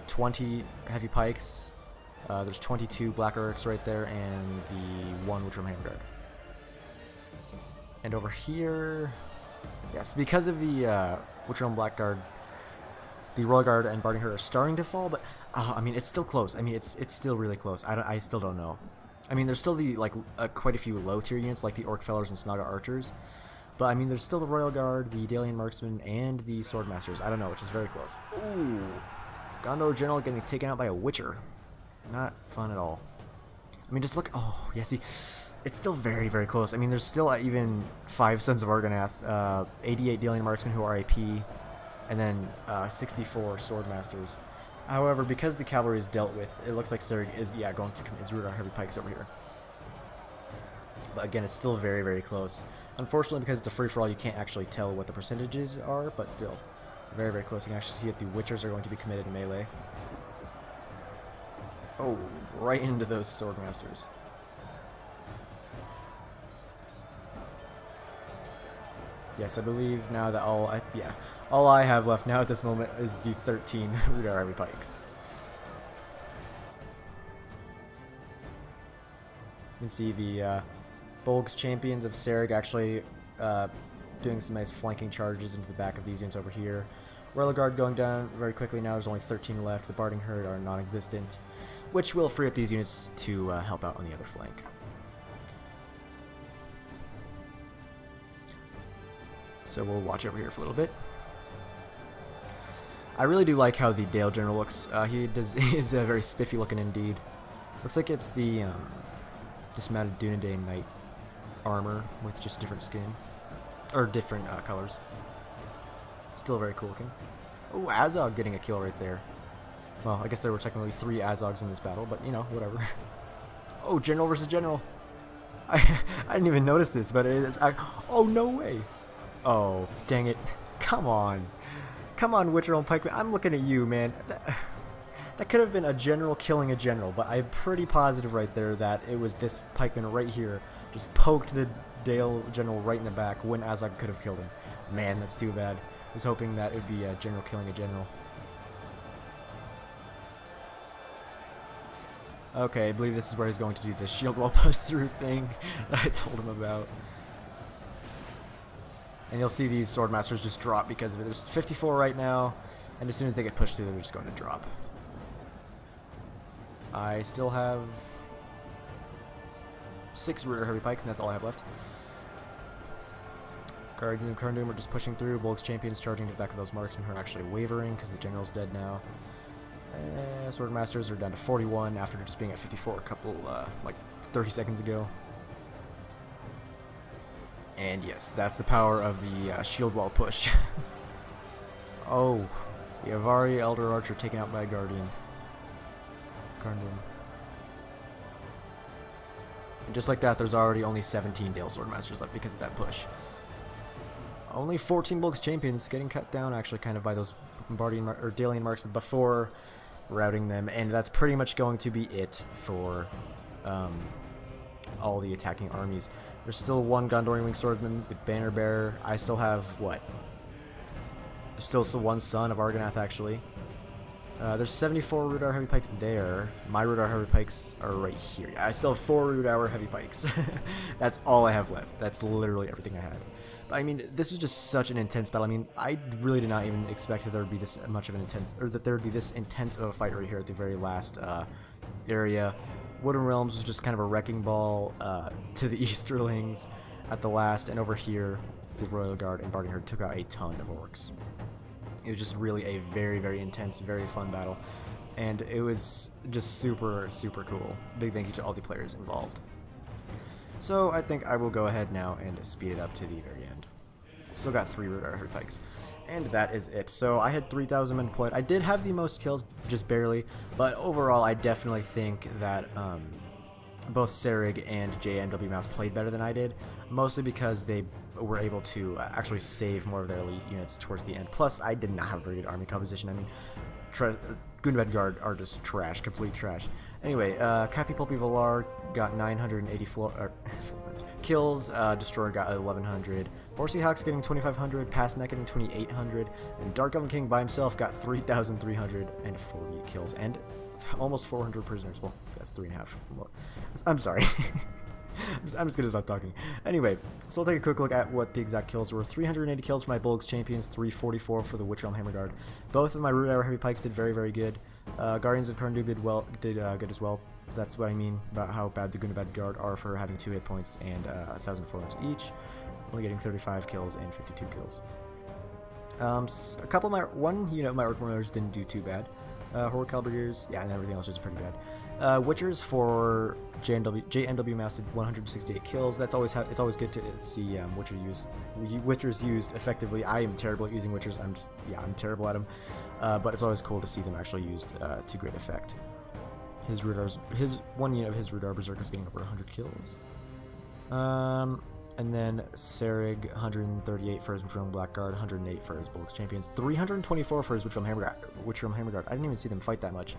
20 heavy pikes. There's 22 black orcs right there, and the 1 Witcher Hammer Guard. And over here, yes, because of the Witcher Blackguard, the Royal Guard and Barding Herd are starting to fall, but I mean, it's still close. I mean, it's still really close. I still don't know. I mean, there's still the quite a few low tier units like the Orc Fellers and Snaga Archers. But, I mean, there's still the Royal Guard, the Dalian Marksmen, and the Swordmasters. I don't know, which is very close. Ooh. Gondor General getting taken out by a Witcher. Not fun at all. I mean, just look. Oh, yeah, see. It's still very, very close. I mean, there's still even 5 Sons of Argonath, 88 Dalian Marksmen who are AP, and then 64 Swordmasters. However, because the cavalry is dealt with, it looks like Serg is, yeah, going to commit his Rudar Heavy Pikes over here. But again, it's still very, very close. Unfortunately, because it's a free-for-all, you can't actually tell what the percentages are, but still, very, very close. You can actually see that the Witchers are going to be committed in melee. Oh, right into those Swordmasters. Yes, I believe now that all I have left now at this moment is the 13 Rudar Heavy Pikes. You can see the Bolg's Champions of Serg actually doing some nice flanking charges into the back of these units over here. Royal Guard going down very quickly now. There's only 13 left. The Barding Herd are non-existent, which will free up these units to help out on the other flank. So we'll watch over here for a little bit. I really do like how the Dale General looks. He is very spiffy looking indeed. Looks like it's the dismounted Dunedain Knight armor with just different skin, or different colors. Still very cool looking. Oh, Azog getting a kill right there. Well, I guess there were technically 3 Azogs in this battle, but you know, whatever. Oh, general versus general. I didn't even notice this, but it is. Oh, no way. Oh, dang it. Come on. Come on, Witcher and Pikeman. I'm looking at you, man. That could have been a general killing a general, but I'm pretty positive right there that it was this pikeman right here. Just poked the Dale general right in the back when Azog could have killed him. Man, that's too bad. I was hoping that it would be a general killing a general. Okay, I believe this is where he's going to do the shield wall push through thing that I told him about. And you'll see these swordmasters just drop because of it. There's 54 right now, and as soon as they get pushed through, they're just going to drop. I still have 6 Rooter Heavy Pikes, and that's all I have left. Guardians and Karndum are just pushing through. Bulk's champions charging to the back of those marksmen who are actually wavering because the general's dead now. Swordmasters are down to 41 after just being at 54 a couple, like 30 seconds ago. And yes, that's the power of the shield wall push. Oh, the Avari Elder Archer taken out by a Guardian. Karndum. And just like that, there's already only 17 Dale Swordmasters left because of that push. Only 14 Bulk's champions getting cut down actually kind of by those Bombardian or Dalian marksmen before routing them, and that's pretty much going to be it for all the attacking armies. There's still one Gondorian Wing Swordsman with Banner Bearer. I still have what? There's still one son of Argonath actually. There's 74 Root Hour Heavy Pikes there. My Root Hour Heavy Pikes are right here. I still have 4 Root Hour Heavy Pikes. That's all I have left. That's literally everything I had. But I mean, this was just such an intense battle. I mean, I really did not even expect that there would be this much of an intense, or that there would be this intense of a fight right here at the very last area. Wooden Realms was just kind of a wrecking ball to the Easterlings at the last, and over here, the Royal Guard and Barding Herd took out a ton of orcs. It was just really a very, very intense, very fun battle, and it was just super, super cool. Big thank you to all the players involved. So I think I will go ahead now and speed it up to the very end. Still got 3 Root Heavy Pikes. And that is it. So I had 3,000 men deployed. I did have the most kills, just barely, but overall I definitely think that both Serig and JMW Mouse played better than I did, mostly because they were able to actually save more of their elite units towards the end. Plus, I did not have a very good army composition. I mean, Gundabad Guard are just trash, complete trash. Anyway, Cappy Pulpy Valar got 980 kills, Destroyer got 1100, Horsey Hawk's getting 2500, Pastnak getting 2800, and Dark Elven King by himself got 3340 kills, and almost 400 prisoners. Well, that's 3.5. I'm sorry. I'm just gonna stop talking. Anyway, so we'll take a quick look at what the exact kills were. 380 kills for my Bulg's champions, 344 for the Witch Realm Hammer Guard. Both of my Root Hour Heavy Pikes did very, very good. Guardians of Karndum did good as well. That's what I mean about how bad the Gundabad Guard are for having 2 hit points and 1,400 each. Only getting 35 kills and 52 kills. A couple of one unit of my Orc Warriors didn't do too bad. Horde Cavaliers, yeah, and everything else is pretty bad. Witchers for JMW Mouse did 168 kills. It's always good to see Witchers used effectively. I am terrible at using Witchers. I'm terrible at them. But it's always cool to see them actually used to great effect. One unit of his Rudar Berserker is getting over 100 kills. And then Serig, 138 for his Witch Realm Blackguard, 108 for his Bulk's Champions, 324 for his Witch Realm Hammer Guard. I didn't even see them fight that much,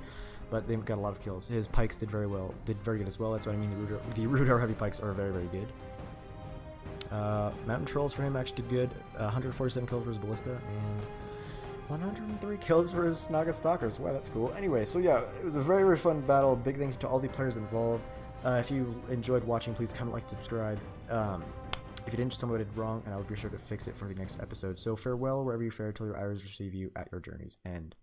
but they got a lot of kills. His Pikes did very good as well. That's what I mean. The Root Hour Heavy Pikes are very, very good. Mountain Trolls for him actually did good. 147 kills for his Ballista, and 103 kills for his Snaga Stalkers. Wow, that's cool. Anyway, so yeah, it was a very, very fun battle. Big thank you to all the players involved. If you enjoyed watching, please comment, like, subscribe. If you didn't, just tell me what I did wrong, and I will be sure to fix it for the next episode. So farewell, wherever you fare, till your eyes receive you at your journey's end.